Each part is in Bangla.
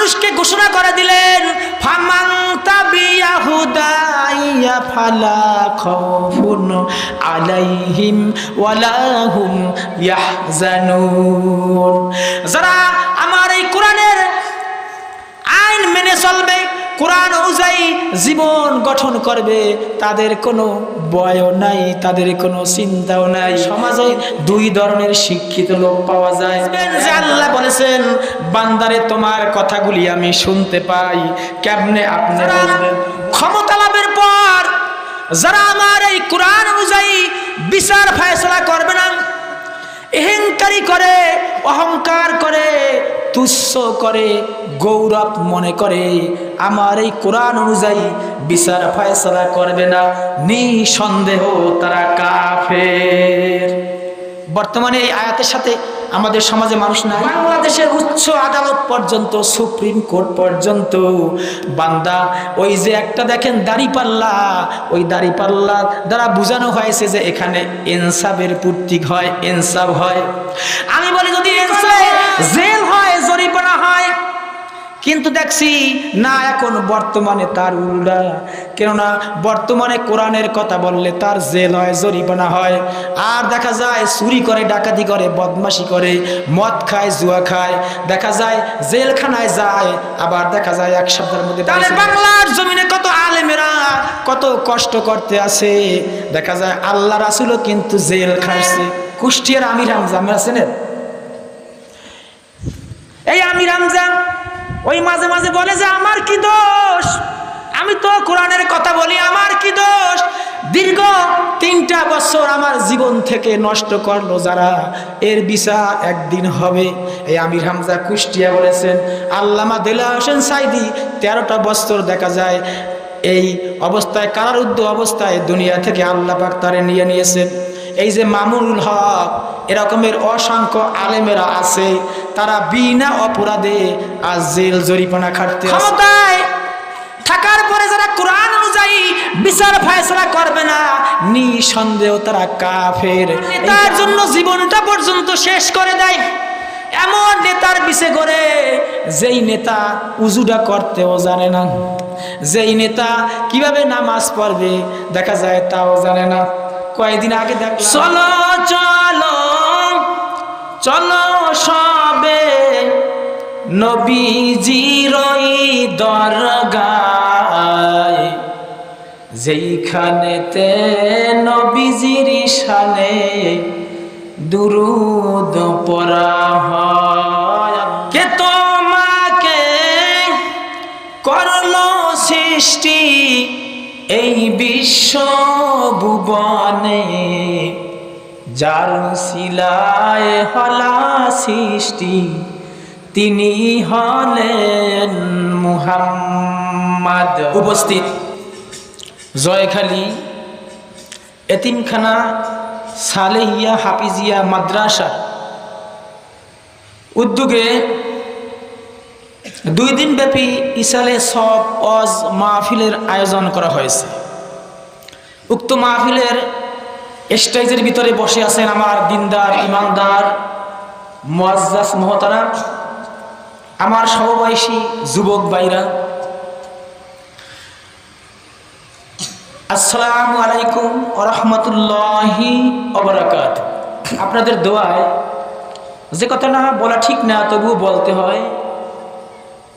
মানুষকে ঘোষণা করে দিলেন, ফামান তাবিয়া হুদাইয়া ফালা খাউফুন আলাইহিম ওয়ালা হুম ইয়াহজানুন। যারা আমার এই কোরআনের আইন মেনে চলবে, কোরআন অনুযায়ী জীবন গঠন করবে, তাদের কোনো ভয়ও নাই, তাদের কোনো চিন্তাও নাই। সমাজে দুই ধরনের শিক্ষিত লোক পাওয়া যায়। যে আল্লাহ বলেছেন, বান্দারে তোমার কথাগুলি আমি শুনতে পাই। কেমনে আপনি বলবেন? ক্ষমতা লাভের পর যারা আমার এই কোরআন অনুযায়ী বিচার ফয়সালা করবে না, অহংকারী করে, অহংকার করে, তুচ্ছ করে, গৌরব মনে করে আমার এই কোরআন অনুযায়ী বিচার ফয়সালা করবে না, নিঃসন্দেহ তারা কাফের। বর্তমানে এই আয়াতের সাথে আমাদের সমাজে মানুষ নাই। বাংলাদেশের উচ্চ আদালত পর্যন্ত, সুপ্রিম কোর্ট পর্যন্ত বান্দা ওই যে একটা দেখেন দাড়িপাল্লা, ওই দাড়িপাল্লা দ্বারা বোঝানো হয়েছে যে এখানে ইনসাফের পূর্তি হয়, ইনসাফ হয়। আমি বলি যদি জেল হয়, জরিমানা হয়, কিন্তু দেখছি না, এখন বর্তমানে তার উল্টা। কেননা বর্তমানে কোরআনের কথা বললে তার জেল হয়, জরিমানা হয়। আর দেখা যায় চুরি করে, ডাকাতি করে, বদমাশি করে, মদ খায়, জুয়া খায়, দেখা যায় জেলখানায় যায়, আবার দেখা যায় এক সপ্তাহের মধ্যে। বাংলার জমিনে কত আলেমেরা কত কষ্ট করতে আছে, দেখা যায় আল্লাহ রাসূলও কিন্তু জেল খাটছে। কুষ্টিয়ার আমির হামজা, আমরা চেনেন? এই আমির হামজা ওই মাঝে মাঝে বলে যে আমার কি দোষ, আমি তো কোরআনের কথা বলি, আমার কি দোষ? দীর্ঘ 3টা বছর আমার জীবন থেকে নষ্ট করলো যারা, এর বিচার একদিন হবে। এই আমির হামজা কুষ্টিয়া বলেছেন। আল্লামা দেলাওয়ার হোসেন সাঈদী 13টা বছর দেখা যায় এই অবস্থায়, কারারুদ্ধ অবস্থায় দুনিয়া থেকে আল্লাহ পাক তারে নিয়ে নিয়েছেন। এই যে মামুনুল হক, এরকমের অসংখ্য আলেমেরা আছে, তারা বিনা অপরাধে আজ জেল জরিমানা খাটতে আছে। ক্ষমতায় থাকার পরে যারা কোরআন অনুযায়ী বিচার ফয়সালা করবে না, নিঃসন্দেহ তারা কাফের। তার জন্য জীবনটা পর্যন্ত শেষ করে দেয়। এমন নেতার পিছে করে যেই নেতা উজুটা করতেও জানে না, যেই নেতা কিভাবে নামাজ পড়বে দেখা যায় তাও জানে না। কয়েকদিন আগে দেখ, চলো চলো চলো সবে নবীজির দরগায়, যেইখানেতে নবীজির শানে দুরূদ পড়া হয়। কে তোমাকে করলো সৃষ্টি এই বিশ্ব ভুবনে, যার শিলায় হলা সৃষ্টি তিনি হলেন মুহাম্মদ। উপস্থিত জয়খালী এতিমখানা সালেহিয়া হাফিজিয়া মাদ্রাসা উদ্যোগে 2 দিন ব্যাপী ইসালে সব ওয়াজ মাহফিলের আয়োজন করা হয়েছে। উক্ত মাহফিলের স্টেজের ভিতরে বসে আছেন আমার দিনদার, ইমানদার, মুআজ্জাজ মহতারাম, আমার সমবয়সী যুবক ভাইরা। আসসালামু আলাইকুম ওয়া রাহমাতুল্লাহি ওয়া বারাকাতুহু। আপনাদের দোয়ায় যে কথাটা বলা ঠিক না, তবুও বলতে হয়।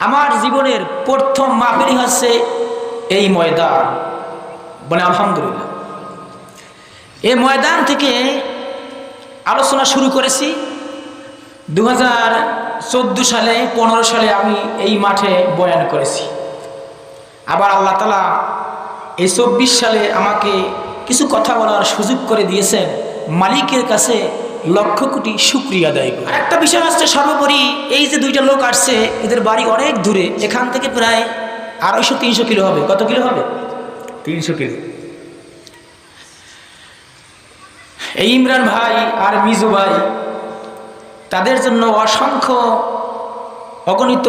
আমার জীবনের প্রথম মাহফিল হচ্ছে এই ময়দান, বলে আলহামদুলিল্লাহ। এই ময়দান থেকে আলোচনা শুরু করেছি 2014 সালে, 15 সালে আমি এই মাঠে বয়ান করেছি। আবার আল্লাহ তাআলা এই 24 সালে আমাকে কিছু কথা বলার সুযোগ করে দিয়েছেন। মালিকের কাছে লক্ষ কোটি শুকরিয়া আদায় করি। একটা বিষয় আসছে, সর্বোপরি এই যে 2টা লোক আসছে, এদের বাড়ি অনেক দূরে, এখান থেকে প্রায় 250-300 কিলো হবে। কত কিলো হবে? 300 কিলো। এই ইমরান ভাই আর মিজু ভাই, তাদের জন্য অসংখ্য অগণিত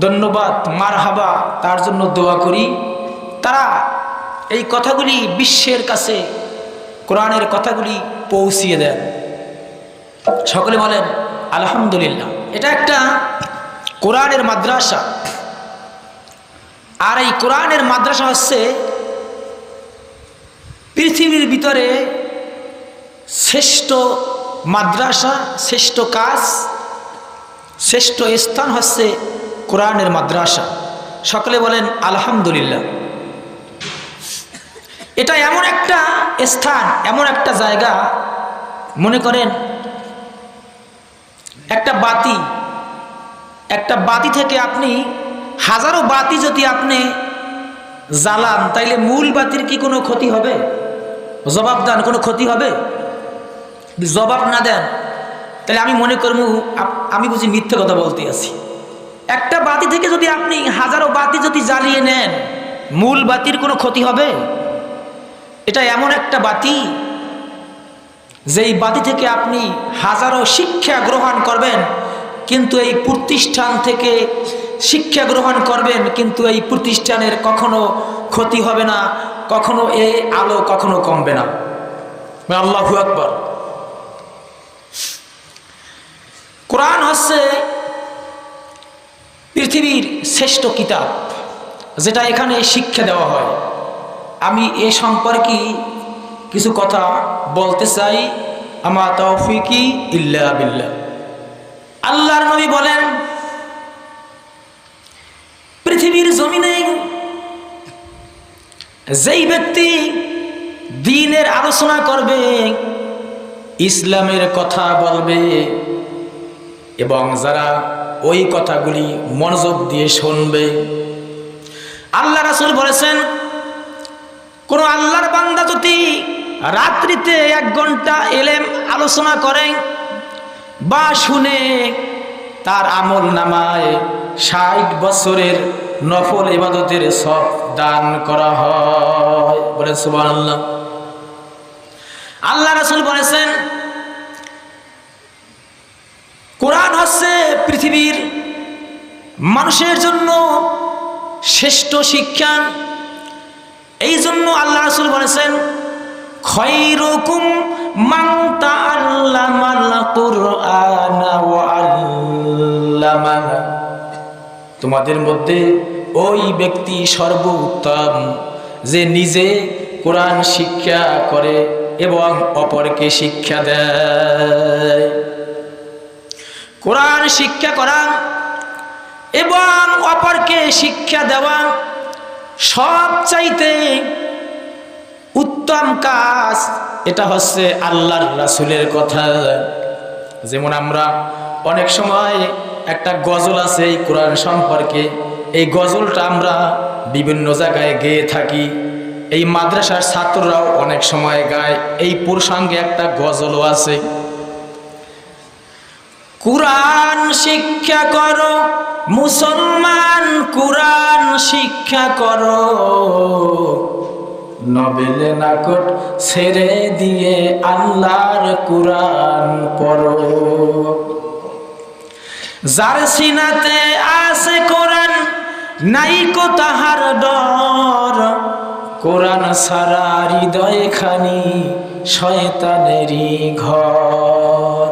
ধন্যবাদ, মারহাবা, তার জন্য দোয়া করি। তারা এই কথাগুলি বিশ্বের কাছে, কোরআনের কথাগুলি পৌঁছিয়ে দেন। সকলে বলেন আলহামদুলিল্লাহ। এটা একটা কোরআনের মাদ্রাসা। আর এই কোরআনের মাদ্রাসা হচ্ছে পৃথিবীর ভিতরে শ্রেষ্ঠ মাদ্রাসা, শ্রেষ্ঠ কাজ, শ্রেষ্ঠ স্থান হচ্ছে কোরআনের মাদ্রাসা। সকলে বলেন আলহামদুলিল্লাহ। এটা এমন একটা স্থান, এমন একটা জায়গা, মনে করেন একটা বাতি থেকে আপনি হাজারো বাতি যদি আপনি জ্বালান, তাইলে মূল বাতির কি কোনো ক্ষতি হবে? জবাব দেন, কোনো ক্ষতি হবে? জবাব না দেন তাহলে আমি মনে করব আমি বুঝি মিথ্যে কথা বলতে আছি। একটা বাতি থেকে যদি আপনি হাজারো বাতি যদি জ্বালিয়ে নেন, মূল বাতির কোনো ক্ষতি হবে? এটা এমন একটা বাতি, যেই বাতি থেকে আপনি হাজারো শিক্ষা গ্রহণ করবেন, কিন্তু এই প্রতিষ্ঠান থেকে শিক্ষা গ্রহণ করবেন, কিন্তু এই প্রতিষ্ঠানের কখনো ক্ষতি হবে না, কখনো এই আলো কখনো কমবে না। আল্লাহু আকবার। কোরআন হচ্ছে পৃথিবীর শ্রেষ্ঠ কিতাব, যেটা এখানে শিক্ষা দেওয়া হয়। আমি এ সম্পর্কে কিছু কথা বলতে চাই। আমা তাওফিকি ইল্লা বিল্লাহ। আল্লাহর নবী বলেন, পৃথিবীর জমিনে যেই ব্যক্তি দ্বীনের আলোচনা করবে, ইসলামের কথা বলবে, এবং যারা ওই কথাগুলি মনোযোগ দিয়ে শুনবে, আল্লাহ রাসূল বলেছেন, কোন আল্লাহর বান্দা যদি রাত্রিতে 1 ঘন্টা ইলম আলোচনা করে বা শুনে, তার আমল নামায় 60 বছরের নফল ইবাদতের সব দান করা হয়। বলে সুবহানাল্লাহ। আল্লাহ রাসূল বলেছেন, কোরআন হচ্ছে পৃথিবীর মানুষের জন্য শ্রেষ্ঠ শিক্ষা। এই জন্য আল্লাহ রাসূল বলেছেন, খায়রুকুম মান তাআল্লামাল কুরআনা ওয়া আল্লামাহু। তোমাদের মধ্যে ওই ব্যক্তি সর্বোত্তম যে নিজে কোরআন শিক্ষা করে এবং অপরকে শিক্ষা দেয়। কোরআন শিক্ষা করা এবং অপরকে শিক্ষা দেওয়া সবচাইতে উত্তম কাজ। এটা হচ্ছে আল্লাহর রাসূলের কথা। যেমন আমরা অনেক সময় একটা গজল আছে এই কোরআন সম্পর্কে, এই গজলটা আমরা বিভিন্ন জায়গায় গেয়ে থাকি। এই মাদ্রাসার ছাত্ররাও অনেক সময় গায়। এই প্রসঙ্গে একটা গজলও আছে, কুরআন শিক্ষা করো মুসলমান, কুরআন শিক্ষা করো, নবেল নাকট ছেড়ে দিয়ে আল্লাহর কুরআন পড়ো। যার সিনাতে আছে কোরআন, নাইকো তাহার ডর, কোরআন সারা হৃদয় খানি শয়তানেরই ঘর।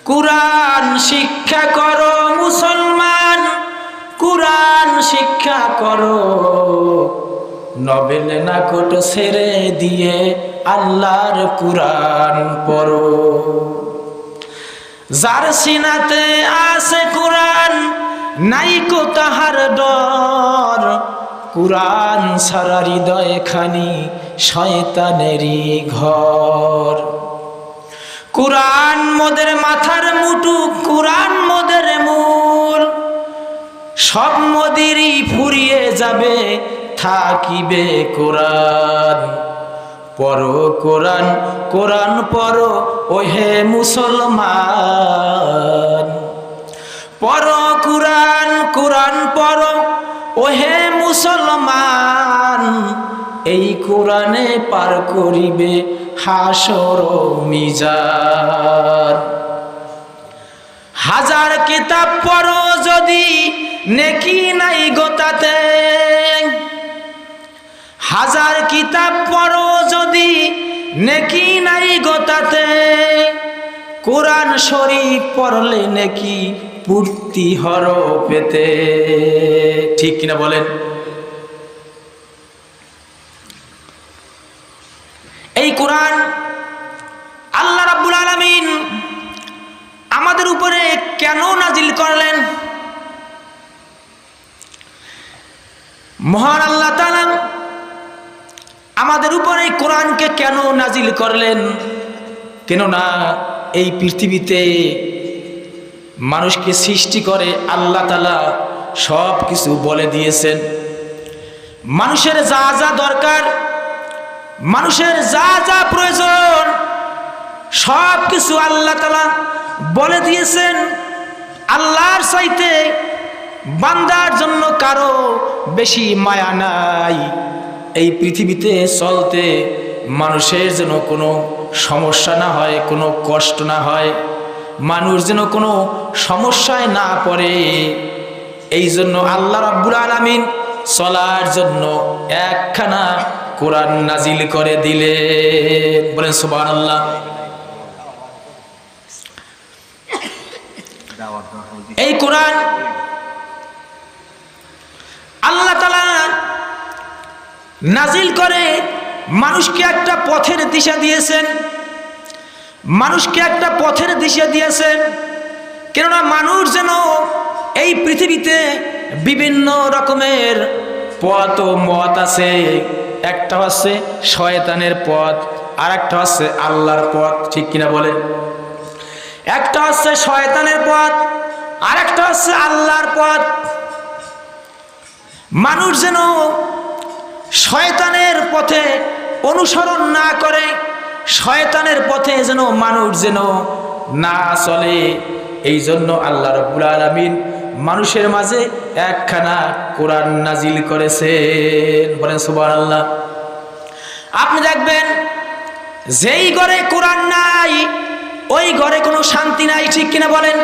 কুরআন শিক্ষা করো মুসলমান, কুরআন শিক্ষা করো, নবেল নাকট ছেড়ে দিয়ে আল্লাহর কুরআন পড়ো। যার সিনাতে আছে কুরআন, নাইকো তাহার ডর, কুরআন সারা হৃদয় খানি শয়তানেরই ঘর। কুরআন মোদের মাথার মুটুক, কুরআন মোদের মূল, সব মোদেরই ফুরিয়ে যাবে থাকিবে কোরআন। পড়ো কোরআন, কোরআন পড়ো ওহে মুসলমান। পড়ো কোরআন, কোরআন পড়ো ওহে মুসলমান। এই কোরআনে পার করিবে হাসর ও মিজান। হাজার কিতাব পড়ো যদি নেকি নাই গোতাতে, হাজার কিতাব পড়ো যদি নেকি নাই গোতাতে, কোরআন শরীফ পড়লে নাকি পূর্তি হরফেতে। ঠিক কিনা বলেন? এই কোরআন আল্লাহ রাব্বুল আলামিন আমাদের উপরে কেন নাজিল করলেন? মহান আল্লাহ তাআলা আমাদের উপরে কোরআনকে কেন নাজিল করলেন? কেননা এই পৃথিবীতে মানুষকে সৃষ্টি করে আল্লাহ তাআলা সব কিছু বলে দিয়েছেন। মানুষের যা যা দরকার, মানুষের যা যা প্রয়োজন, সব কিছু আল্লাহ তাআলা বলে দিয়েছেন। আল্লাহর চাইতে বান্দার জন্য কারো বেশি মায়া নাই। এই পৃথিবীতে চলতে মানুষের যেন কোনো সমস্যা না হয়, কোনো কষ্ট না হয়, মানুষ যেন কোনো সমস্যায় না পড়ে, এই জন্য আল্লাহ রাব্বুল আলামিন চলার জন্য একখানা কোরআন নাজিল করে দিলেন। বলেন সুবহানাল্লাহ। এই কোরআন আল্লাহ তাআলা নাজিল করে মানুষকে একটা পথের দিশা দিয়েছেন, মানুষকে একটা পথের দিশা দিয়েছেন। কেননা মানুষ যেন এই পৃথিবীতে বিভিন্ন রকমের পথ ও মত আছে। একটা হচ্ছে শয়তানের পথ, আর একটা হচ্ছে আল্লাহর পথ। ঠিক কিনা বলেন? একটা হচ্ছে শয়তানের পথ, আর একটা হচ্ছে আল্লাহর পথ। মানুষ যেন শয়তানের পথে অনুসরণ না করে, শয়তানের পথে যেন মানুষ যেন না চলে, এই জন্য আল্লাহ রাব্বুল আলামিন মানুষের মাঝে একখানা কোরআন নাজিল করেছেন। বলেন সুবহানাল্লাহ। আপনি দেখবেন যেই ঘরে কোরআন নাই ওই ঘরে কোনো শান্তি নাই। ঠিক কিনা বলেন?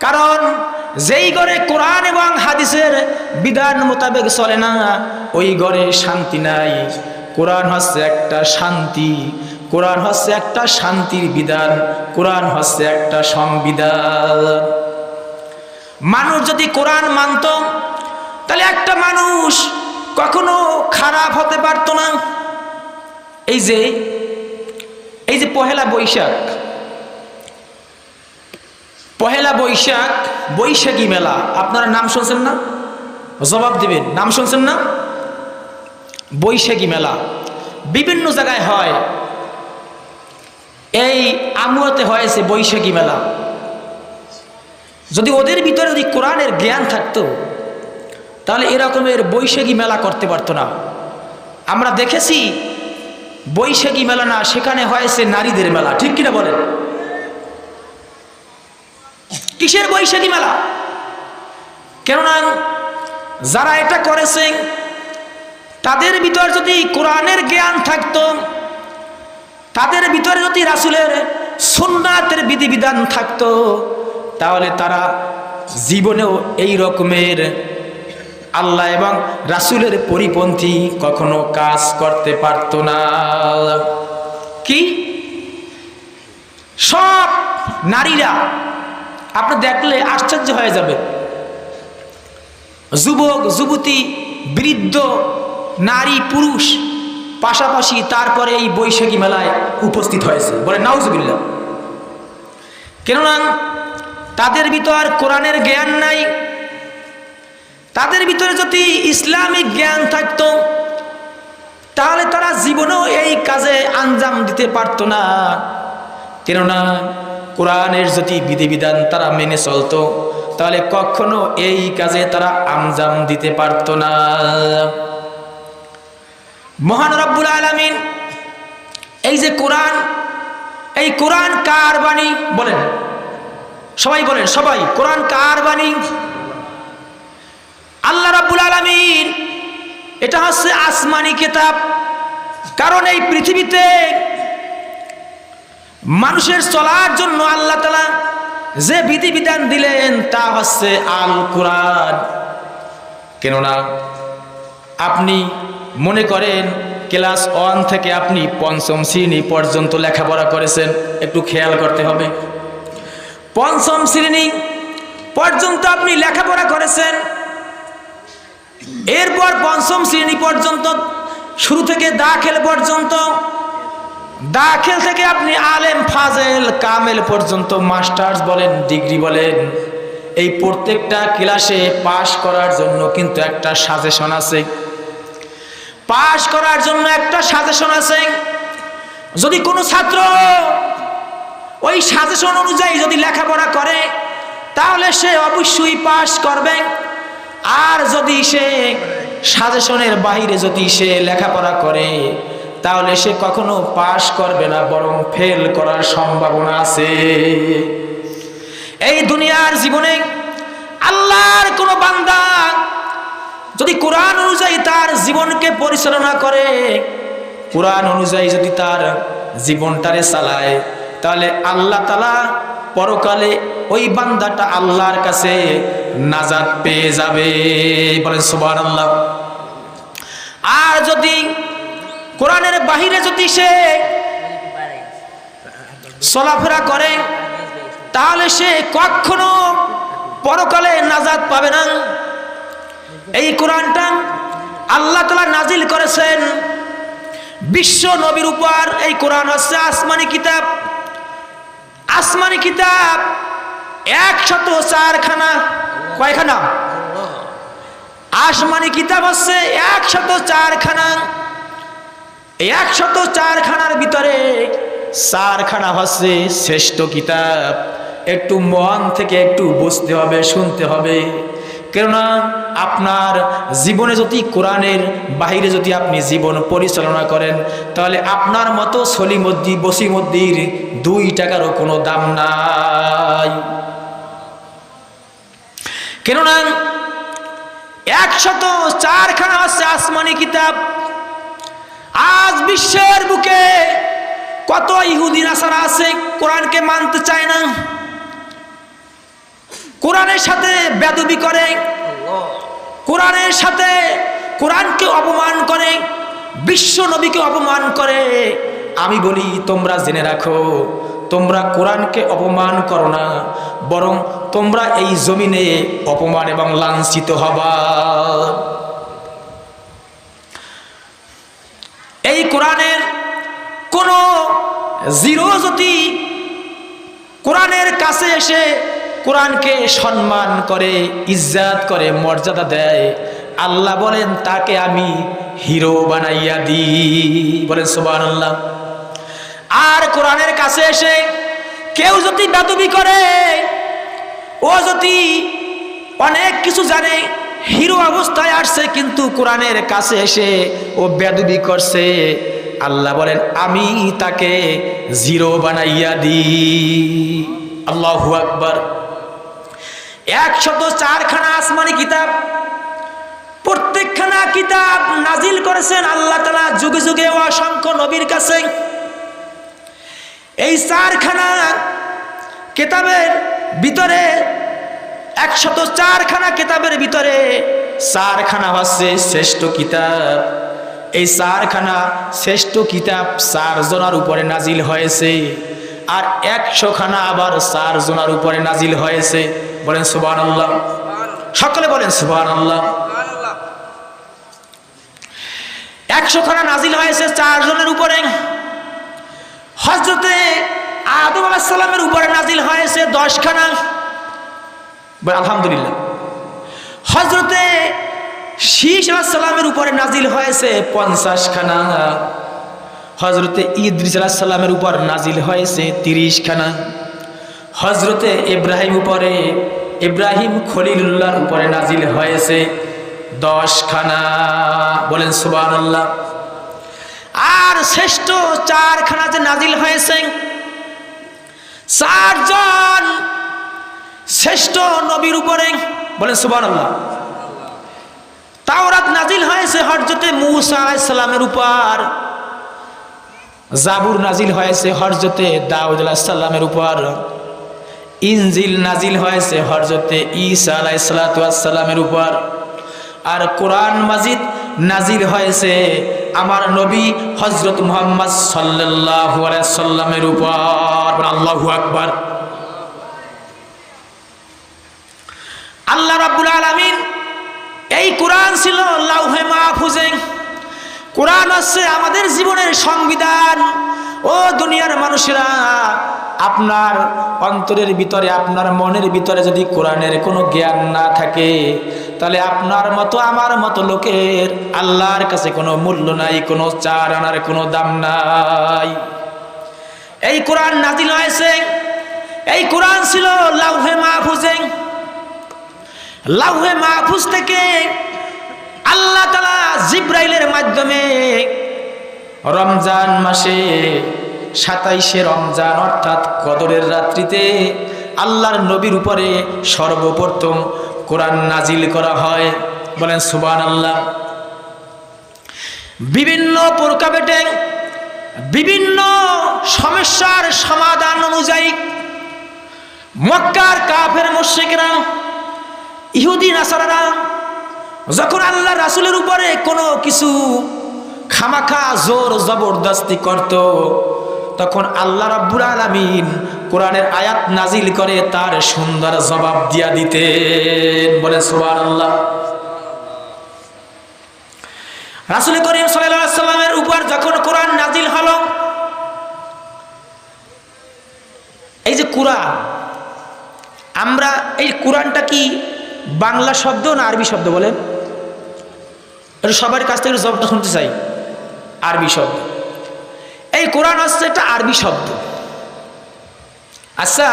কারণ যেই ঘরে কোরআন এবং হাদিসের বিধান মোতাবেক চলে না ওই ঘরে শান্তি নাই। কোরআন হচ্ছে একটা শান্তি, কোরআন হচ্ছে একটা শান্তির বিধান, কোরআন হচ্ছে একটা সংবিধান। মানুষ যদি কোরআন মানত তাহলে একটা মানুষ কখনো খারাপ হতে পারত না। এই যে পহেলা বৈশাখ, পহেলা বৈশাখ, বৈশাখী মেলা, আপনারা নাম শুনছেন না? জবাব দিবেন, নাম শুনছেন না? বৈশাখী মেলা বিভিন্ন জায়গায় হয়। এই আমুয়াতে হয়েছে বৈশাখী মেলা। যদি ওদের ভিতরে যদি কোরআনের জ্ঞান থাকতো তাহলে এরকমের বৈশাখী মেলা করতে পারতো না। আমরা দেখেছি বৈশাখী মেলা না, সেখানে হয়েছে নারীদের মেলা। ঠিক কিনা বলেন? কিসের বৈশাখী মেলা? কেননা যারা এটা করেছে তাদের ভিতর যদি কোরআনের জ্ঞান থাকতো, তাদের ভিতরে যদি রাসূলের সুন্নাতের বিধিবিধান থাকতো, তাহলে তারা জীবনেও এই রকমের আল্লাহ এবং রাসূলের পরিপন্থী কখনো কাজ করতে পারতো না। কি সব নারীরা আপনি দেখলে আশ্চর্য হয়ে যাবে, যুবক যুবতী বৃদ্ধ নারী পুরুষ পাশাপাশি তারপরে এই বৈশাখী মেলায় উপস্থিত হয়েছে। বলে নাউজুবিল্লাহ। কেননা তাদের ভিতর কোরআনের জ্ঞান নাই। তাদের ভিতরে যদি ইসলামিক জ্ঞান থাকতো তাহলে তারা জীবনেও এই কাজে আঞ্জাম দিতে পারতো না। কেননা কোরআনের যদি বিধিবিধান তারা মেনে চলতো তাহলে কখনো এই কাজে তারা আঞ্জাম দিতে পারতো না। মহান রব্বুল আলামিন এই যে কোরআন, এই কোরআন কার বাণী? বলেন সবাই, বলেন সবাই, কোরআন কার বাণী? আল্লাহ রাব্বুল আলামিন। এটা হচ্ছে আসমানি কিতাব। কারণ এই পৃথিবীতে মানুষের চলার জন্য আল্লাহ তাআলা যে বিধিবিধান দিলেন তা হচ্ছে আল কোরআন। কেননা আপনি মনে করেন ক্লাস 1 থেকে আপনি পঞ্চম শ্রেণী পর্যন্ত লেখাপড়া করেছেন, একটু খেয়াল করতে হবে। পঞ্চম শ্রেণী পর্যন্ত আপনি লেখাপড়া করেছেন, এরপর পঞ্চম শ্রেণী পর্যন্ত শুরু থেকে দাখিল পর্যন্ত, দাখিল থেকে আপনি আলেম ফাজেল কামেল পর্যন্ত মাস্টার্স বলেন ডিগ্রি বলেন, এই প্রত্যেকটা ক্লাসে পাশ করার জন্য কিন্তু একটা সাজেশন আছে। পাশ করার জন্য একটা সাজেশন আছে। যদি কোনো ছাত্র ওই সাজেশন অনুযায়ী যদি লেখাপড়া করে তাহলে সে অবশ্যই পাশ করবে। আর যদি সে সাজেশনের বাইরে যদি সে লেখাপড়া করে তাহলে সে কখনো পাশ করবে না, বরং ফেল করার সম্ভাবনা আছে। এই দুনিয়ার জীবনে আল্লাহর কোনো বান্দা যদি কোরআন অনুযায়ী তার জীবনকে পরিচালনা করে, কোরআন অনুযায়ী যদি তার জীবনটারে চালায়, তাহলে আল্লাহ তাআলা পরকালে ওই বান্দাটা আল্লাহর কাছে নাজাত পেয়ে যাবে। বলেন সুবহানাল্লাহ। আর যদি কোরআনের বাহিরে যদি সে চলাফেরা করে তাহলে সে কখনো পরকালে নাজাত পাবে না। এই কোরআনটা আল্লাহ তাআলা নাজিল করেছেন বিশ্ব নবীর উপর। এই কোরআন হচ্ছে আসমানি কিতাব। আসমানি কিতাব 104 খানা। কয়খানা? আসমানি কিতাব হচ্ছে 104 খানা। 104 খানার ভিতরে 4 খানা হচ্ছে শ্রেষ্ঠ কিতাব। একটু মন থেকে একটু বুঝতে হবে, শুনতে হবে। কেননা আপনার জীবনে যদি কোরআনের বাহিরে যদি আপনি জীবন পরিচালনা করেন তাহলে আপনার মতো সলিমদ্দি বসিমদ্দির 2 টাকারও কোনো দাম নাই। কেননা 104 খানা হচ্ছে আসমানি কিতাব। আজ বিশ্বের বুকে কত ইহুদি নাসারা আছে কোরআনকে মানতে চায় না, কোরআনের সাথে বেদবি করে, কোরআনের সাথে কোরআনকে অপমান করে, বিশ্ব নবীকে অপমান করে। আমি বলি তোমরা জেনে রাখো, তোমরা কোরআনকে অপমান করো না, বরং তোমরা এই জমিনে অপমান এবং লাঞ্ছিত হবা। এই কোরআনের কোন জিরো যদি কোরআনের কাছে এসে কোরআনকে সম্মান করে, ইজ্জত করে, মর্যাদা দেয়, আল্লাহ বলেন তাকে আমি হিরো বানাইয়া দিই। বলেন সুবহানাল্লাহ। আর কোরআনের কাছে এসে কেউ যদি বেদবি করে, ও যদি অনেক কিছু জানে, হিরো অবস্থায় আসছে, কিন্তু কোরআনের কাছে এসে ও বেদবি করছে, আল্লাহ বলেন আমি তাকে জিরো বানাইয়া দিই। আল্লাহু আকবার। 104 খানা আসমানি কিতাব, প্রত্যেকখানা কিতাব নাজিল করেছেন আল্লাহ তাআলা যুগে যুগে অসংখ্য নবীর কাছে। এই 4 খানা কিতাবের ভিতরে 104 খানা কিতাবের ভিতরে 4 খানা হচ্ছে শ্রেষ্ঠ কিতাব। এই 4 খানা শ্রেষ্ঠ কিতাব 4 জনের উপরে নাজিল হয়েছে, আর 100 খানা আবার 4 জনের উপরে নাজিল হয়েছে। বলেন সুবহানাল্লাহ। সকলে বলেন সুবহানাল্লাহ। 100 খানা নাজিল হয়েছে 4 জনের উপরে। হযরতে আদম আলাইহিস সালামের উপরে নাজিল হয়েছে 10 খানা। আলহামদুলিল্লাহ। হযরতে শীস আলাইহিস সালামের উপরে নাজিল হয়েছে 50 খানা। হযরতে ইদ্রিস আলাইহিস সালামের উপর নাজিল হয়েছে 30 খানা। হযরতে ইব্রাহিম খলিলুল্লাহর উপরে নাজিল হয়েছে 10 খানা। বলেন সুবহানাল্লাহ। আর শ্রেষ্ঠ 4 খানা যে নাজিল হয়েছে, 4 জন শ্রেষ্ঠ নবীর উপরে। বলেন সুবহানাল্লাহ। তাওরাত নাজিল হয়েছে হযরতে মূসা আলাইহিস সালামের উপর, জাবুর নাজিল হয়েছে হযরতে দাউদ আলাইহিস সালামের উপর, ইনজিল নাজিল হয়েছে হযরতে ঈসা আলাইহিস সালাতু ওয়াস সালামের উপর, আর কোরআন মাজিদ নাজিল হয়েছে আমার নবী হযরত মুহাম্মদ সাল্লাল্লাহু আলাইহি সাল্লামের উপর। আল্লাহু আকবার। আল্লাহ রাব্বুল আলামিন এই কোরআন ছিল লাউহে মাহফুজে। কোরআন হচ্ছে আমাদের জীবনের সংবিধান। ও দুনিয়ার মানুষেরা, আপনার অন্তরের ভিতরে, আপনার মনের ভিতরে যদি কোরআনের কোনো জ্ঞান না থাকে, তাহলে আপনার মতো আমার মতো লোকের আল্লাহর কাছে কোনো মূল্য নাই, কোনো চার আনার কোনো দাম নাই। এই কোরআন নাজিল হয়েছে, এই কোরআন ছিল লাউহে মাহফুজে। লাউহে মাহফুজ থেকে আল্লাহ তাআলা জিবরাইলের মাধ্যমে রমজান মাসে 27শে রমজান অর্থাৎ কদরের রাত্রিতে আল্লাহর নবীর উপরে সর্বপ্রথম কোরআন নাজিল করা হয়। বলেন সুবহানাল্লাহ। বিভিন্ন প্রেক্ষাপটে বিভিন্ন সমস্যার সমাধান অনুযায়ী মক্কার কাফের মুশরিকরা, ইহুদি নাসারারা যখন আল্লাহ রাসূলের উপরে কোনো কিছু খামাখা জোর জবরদস্তি করত, তখন আল্লাহ রাব্বুল আলামিন কোরআনের আয়াত নাজিল করে তার সুন্দর জবাব দিয়া দিতেন। বলে সুবহানাল্লাহ। রাসূল করিম সাল্লাল্লাহু আলাইহি সাল্লামের উপর যখন কোরআন নাজিল হলো, এই যে কোরআন, আমরা এই কোরআনটা কি বাংলা শব্দ না আরবি শব্দ? বলেন, এটা সবার কাছ থেকে জবাবটা শুনতে চাই। আরবি শব্দ। এই কোরআন হচ্ছে একটা আরবি শব্দ। আচ্ছা,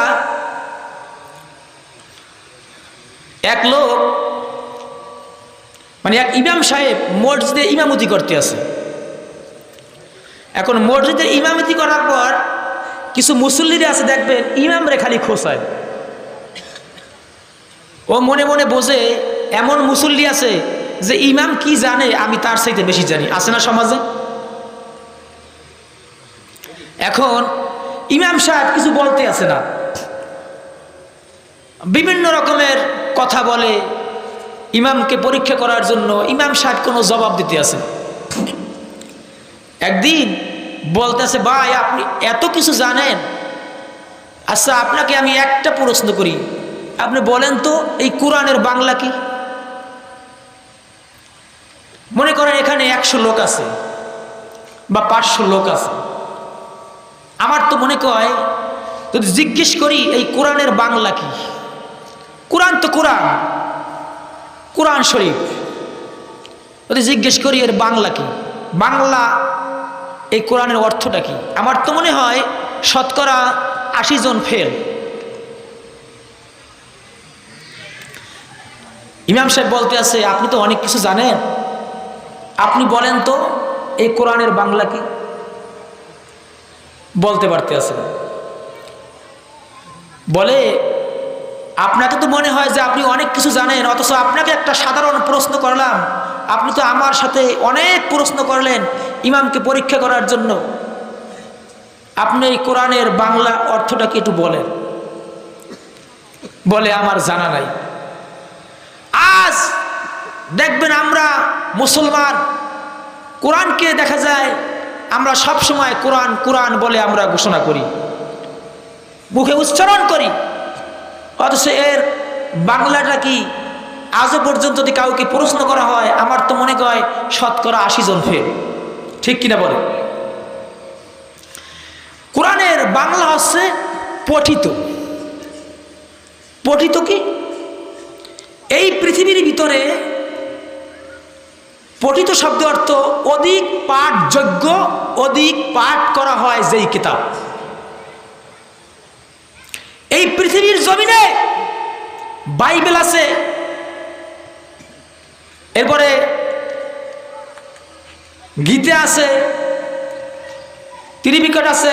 এক লোক মানে এক ইমাম সাহেব মসজিদে ইমামতি করতে আছে। এখন মসজিদে ইমামতি করার পর কিছু মুসল্লিরা আছে, দেখবেন ইমামরে খালি খোঁচায়। ও মনে মনে বোঝে এমন মুসল্লি আছে যে ইমাম কি জানে আমি তার চাইতে বেশি জানি। আছে না সমাজে? এখন ইমাম সাহেব কিছু বলতে আছে না, বিভিন্ন রকমের কথা বলে ইমামকে পরীক্ষা করার জন্য। ইমাম সাহেব কোনো জবাব দিতে আছে। একদিন বলতেছে, ভাই আপনি এত কিছু জানেন, আচ্ছা আপনাকে আমি একটা প্রশ্ন করি, আপনি বলেন তো এই কোরআনের বাংলা কি? মনে করেন এখানে 100 লোক আছে বা 500 লোক আছে। আমার তো মনে হয় যদি জিজ্ঞেস করি এই কোরআনের বাংলা কি, কোরআন তো কোরআন, কোরআন শরীফ, যদি জিজ্ঞেস করি এর বাংলা কি, বাংলা এই কোরআনের অর্থটা কি, আমার তো মনে হয় শতকরা 80 জন ফেল। ইমাম সাহেব বলতে আছে, আপনি তো অনেক কিছু জানেন, আপনি বলেন তো এই কোরআনের বাংলা কি? বলতে পারতে আছে না। বলে, আপনাকে তো মনে হয় যে আপনি অনেক কিছু জানেন, অথচ আপনাকে একটা সাধারণ প্রশ্ন করলাম, আপনি তো আমার সাথে অনেক প্রশ্ন করলেন ইমামকে পরীক্ষা করার জন্য। আপনি এই কোরআনের বাংলা অর্থটা কি একটু বলেন। বলে, আমার জানা নাই। আজ দেখবেন আমরা মুসলমান, কোরআনকে দেখা যায় আমরা সব সময় কোরআন কোরআন বলে আমরা ঘোষণা করি, মুখে উচ্চারণ করি, অথচ এর বাংলাটা কি আজও পর্যন্ত যদি কাউকে প্রশ্ন করা হয়, আমার তো মনে হয় শতকরা 80 জন ফেল। ঠিক কিনা বলে? কোরআনের বাংলা হচ্ছে পঠিত। পঠিত কি? এই পৃথিবীর ভিতরে পঠিত শব্দ অর্থ অধিক পাঠযোগ্য, অধিক পাঠ করা হয় যেই কিতাব। এই পৃথিবীর জমিনে বাইবেল আছে, এরপরে গীতা আছে, ত্রিপিটক আছে,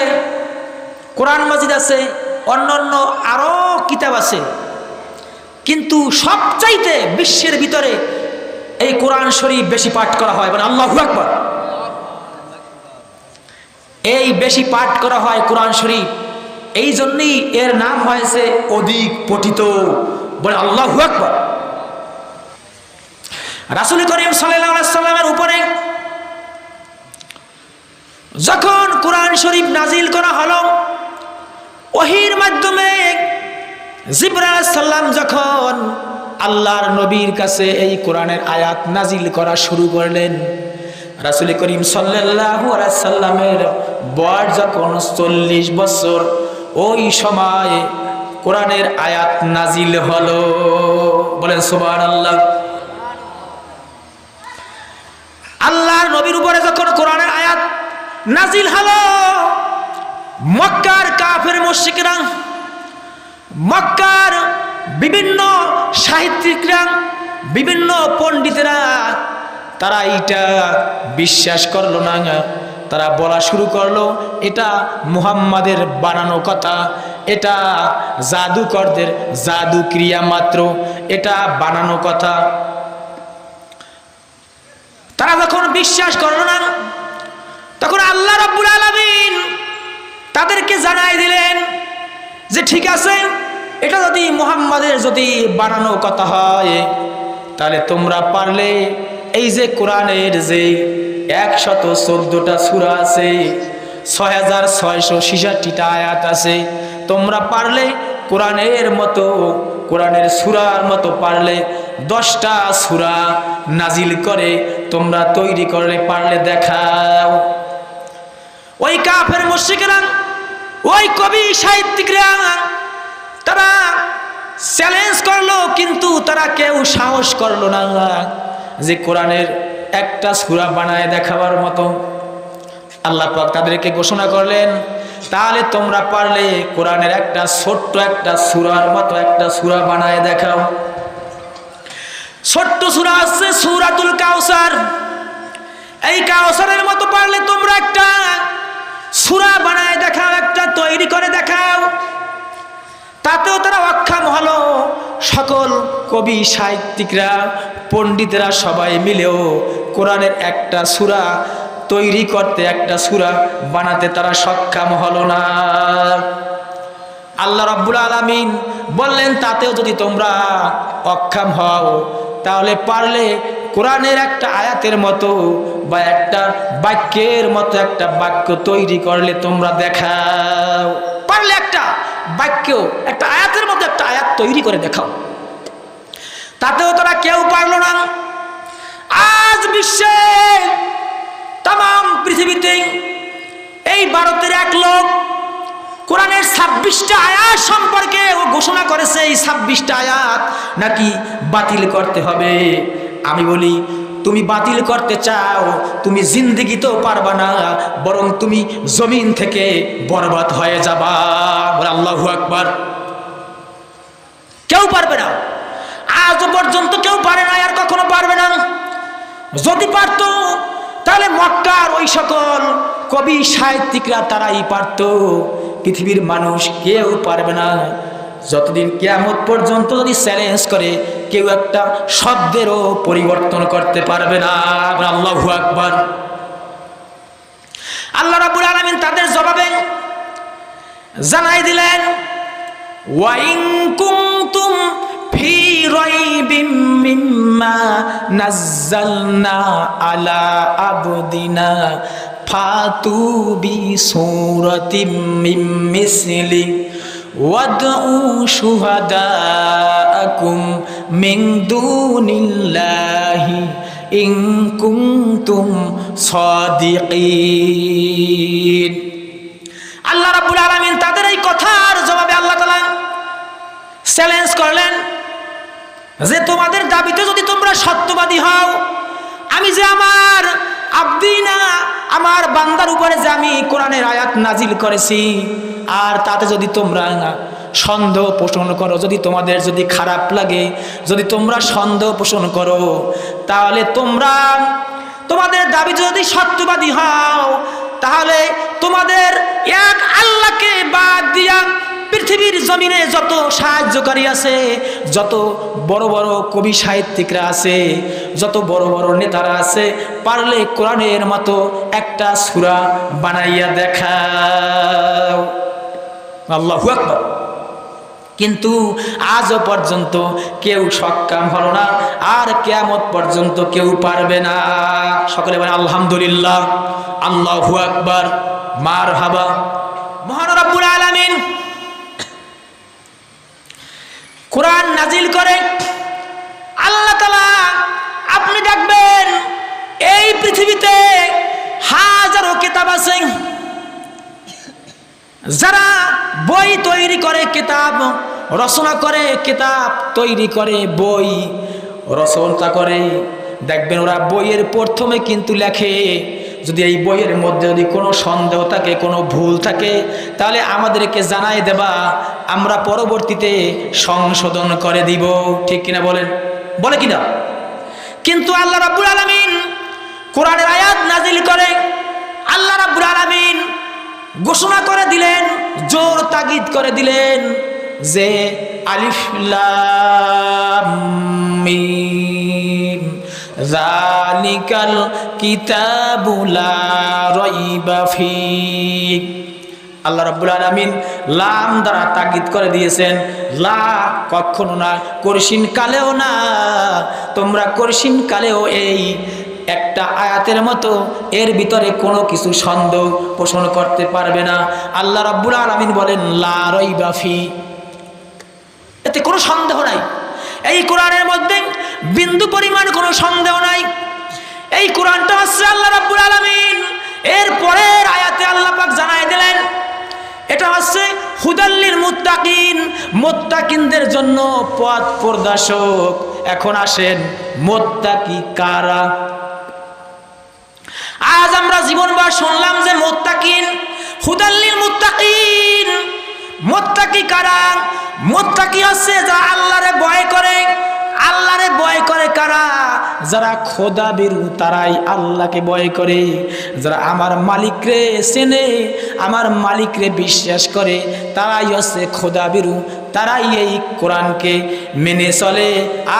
কোরআন মাজিদ আছে, অন্যান্য আরো কিতাব আছে, কিন্তু সবচাইতে বিশ্বের ভিতরে এই কোরআন শরীফ বেশি পাঠ করা হয়। মানে আল্লাহু আকবার। এই বেশি পাঠ করা হয় কোরআন শরীফ, এই জন্যই এর নাম হয়েছে অধিক পঠিত। বলে আল্লাহু আকবার। রাসূল করিম সাল্লাল্লাহু আলাইহি সাল্লামের উপরে যখন কোরআন শরীফ নাজিল করা হলো ওহীর মাধ্যমে, জিবরাইল আলাইহিস সালাম যখন আল্লাহর নবীর কাছে এই কোরআনের আয়াত নাজিল করা শুরু করলেন, রাসূল করিম সাল্লাল্লাহু আলাইহি সাল্লামের বয়স যখন 40 বছর, ওই সময় কোরআনের আয়াত নাজিল হলো। বলেন সুবহানাল্লাহ। আল্লাহর নবীর উপরে যখন কোরআনের আয়াত নাজিল হলো, মক্কার কাফের মুশরিকরা, মক্কার বিভিন্ন সাহিত্যিকরা, বিভিন্ন পণ্ডিতেরা তারা এইটা বিশ্বাস করলো না। তারা বলা শুরু করলো এটা মুহাম্মাদের বানানো কথা, এটা জাদুকরদের জাদু ক্রিয়া মাত্র, এটা বানানো কথা। তারা যখন বিশ্বাস করলো না, তখন আল্লাহ রাব্বুল আলামিন তাদেরকে জানাই দিলেন যে ঠিক আছে, এটা যদি মুহাম্মাদের যদি বানানো কথা হয়, তাহলে তোমরা পারলে এই যে কোরআনের যে 114টা সূরা আছে, 6666টা আয়াত আছে, তোমরা পারলে কোরআনের মতো, কোরআনের সূরার মতো পারলে 10টা সূরা নাজিল করে তোমরা তৈরি করলে পারলে দেখাও। ওই কাফের মুশরিকরা, ওই কবি সাহিত্যিকরা তারা চ্যালেঞ্জ করলো, কিন্তু তারা কেউ সাহস করলো না যে কোরআনের একটা সূরা বানায় দেখাবার মতো। আল্লাহ পাক তাদেরকে ঘোষণা করলেন, তাহলে তোমরা পারলে কোরআনের একটা ছোট্ট একটা সূরার মতো একটা সূরা বানায় দেখাও। ছোট্ট সূরা আছে সূরাতুল কাউসার, এই কাউসারের মতো পারলে তোমরা একটা সূরা বানায় দেখাও, একটা তৈরি করে দেখাও। তাতেও তারা অক্ষম হলো। সকল কবি সাহিত্যিকরা, পণ্ডিতরা সবাই মিলেও কোরআনের একটা সূরা তৈরি করতে, একটা সূরা বানাতে তারা সক্ষম হলো না। আল্লাহ রাব্বুল আলামিন বললেন, তাতেও যদি তোমরা অক্ষম হও, তাহলে পারলে কোরআনের একটা আয়াতের মতো বা একটা বাক্যের মতো একটা বাক্য তৈরি করলে তোমরা দেখাও। পারলে একটা বাক্য, একটা আয়াতের মতো একটা আয়াত তৈরি করে দেখাও। তাতেও তারা কেউ পারলো না। আজ বিশ্বে, তাম পৃথিবীতে এই ভারতের এক লোক কোরআনের 26টা আয়াত সম্পর্কে ও ঘোষণা করেছে এই 26টা আয়াত নাকি বাতিল করতে হবে। আমি বলি, তুমি বাতিল করতে চাও, তুমি জিন্দেগিতেও পারবা না, বরং তুমি জমিন থেকে বরবাদ হয়ে যাবা। আল্লাহু আকবার। কেউ পারবে না, আজ পর্যন্ত কেউ পারে না, আর কখনো পারবে না। যদি পারত তাহলে মক্কার ওই সকল কবি সাহিত্যিকরা তারাই পারত। পৃথিবীর মানুষ কেউ পারবে না। যতদিন কিয়ামত পর্যন্ত যদি চ্যালেঞ্জ করে, কেউ একটা শব্দেরও পরিবর্তন করতে পারবে না। আল্লাহু আকবার। আল্লাহ রাব্বুল আলামিন তাদের জবাবে জানাই দিলেন, ওয়াইন কুনতুম ফি রাইবিম মিম্মা নাযালনা আলা আবদিনা ফাতু বিসূরাতিম মিন মিসলি ওয়াদউ শুহাদাআকুম মিন দুনিল্লাহি ইন কুনতুম সাদিকিন। আল্লাহ রাব্বুল আলামিন তাদের এই কথার জবাবে আল্লাহ তাআলা চ্যালেঞ্জ করলেন যে তোমাদের দাবিতে যদি তোমরা সত্যবাদী হও, আমি যে আমার আব্দিনা, আমার বান্দার উপরে যে আমি কোরআনের আয়াত নাজিল করেছি, আর তাতে যদি তোমরা সন্দেহ পোষণ করো, যদি তোমাদের যদি খারাপ লাগে, যদি তোমরা সন্দেহ পোষণ করো, তাহলে তোমরা তোমাদের দাবি যদি সত্যবাদী হও, তাহলে তোমাদের এক আল্লাহকে বাদ দিয়া পৃথিবীর জমিনে যত সাহায্যকারী আছে, যত বড় বড় কবি সাহিত্যিকরা আছে, যত বড় বড় নেতারা আছে, পারলে কোরআনের মতো একটা সূরা বানাইয়া দেখাও। আল্লাহু আকবার। কিন্তু আজও পর্যন্ত কেউ সক্ষম হলো না, আর কিয়ামত পর্যন্ত কেউ পারবে না। সকলে বলে আলহামদুলিল্লাহ, আল্লাহু আকবার, মারহাবা। মহান রব্বুল আলামিন কোরআন নাজিল করে। আল্লাহ তাআলা, আপনি দেখবেন এই পৃথিবীতে হাজারো কিতাব আছে, যারা বই তৈরি করে, কিতাব রচনা করে, কিতাব তৈরি করে, বই রচনা করে, দেখবেন ওরা বইয়ের প্রথমে কিন্তু লেখে, যদি এই বইয়ের মধ্যে যদি কোনো সন্দেহ থাকে, কোনো ভুল থাকে, তাহলে আমাদেরকে জানাই দেবা, আমরা পরবর্তীতে সংশোধন করে দিব। ঠিক কিনা বলেন? বলে কিনা? কিন্তু আল্লাহ রাব্বুল আলামিন কোরআনের আয়াত নাজিল করে, আল্লাহ রাব্বুল আলামিন ঘোষণা করে দিলেন, জোর তাগিদ করে দিলেন যে আলিফ লাম মিম যালিকাল কিতাবু লা রাইবা ফীহ। আল্লাহ রাব্বুল আলামিন লাম দ্বারা তাগিদ করে দিয়েছেন, লা কখনো না, করিসিন কালেও না, তোমরা করিসিন কালেও এই একটা আয়াতের মতো এর ভিতরে কোনো কিছু সন্দেহ পোষণ করতে পারবে না। আল্লাহ রাব্বুল আলামিন বলেন লা রাইবা ফীহ, এতে কোনো সন্দেহ নাই। এই কোরআনের মধ্যে বিন্দু পরিমাণ কোনো সন্দেহ নাই। এই কোরআনটা হচ্ছে আল্লাহ রাব্বুল আলামিন এর পরের আয়াতে আল্লাহ পাক জানাই দিলেন, এটা হচ্ছে হুদাল্লিল মুত্তাকিন, মুত্তাকিনদের জন্য পথ প্রদর্শক। এখন আসেন, মুত্তাকি কারা? আজ আমরা জীবনভর শুনলাম যে মুত্তাকিন, হুদাল্লিল মুত্তাকিন। মুত্তাকি কারা? মুত্তাকি হচ্ছে যারা আল্লাহরে ভয় করে। আল্লাহরে ভয় করে কারা? যারা খোদা বিরু, তারাই আল্লাহকে ভয় করে। যারা আমার মালিকরে চেনে, আমার মালিকরে বিশ্বাস করে, তারাই হচ্ছে খোদা বিরু, তারাই এই কোরআনকে মেনে চলে।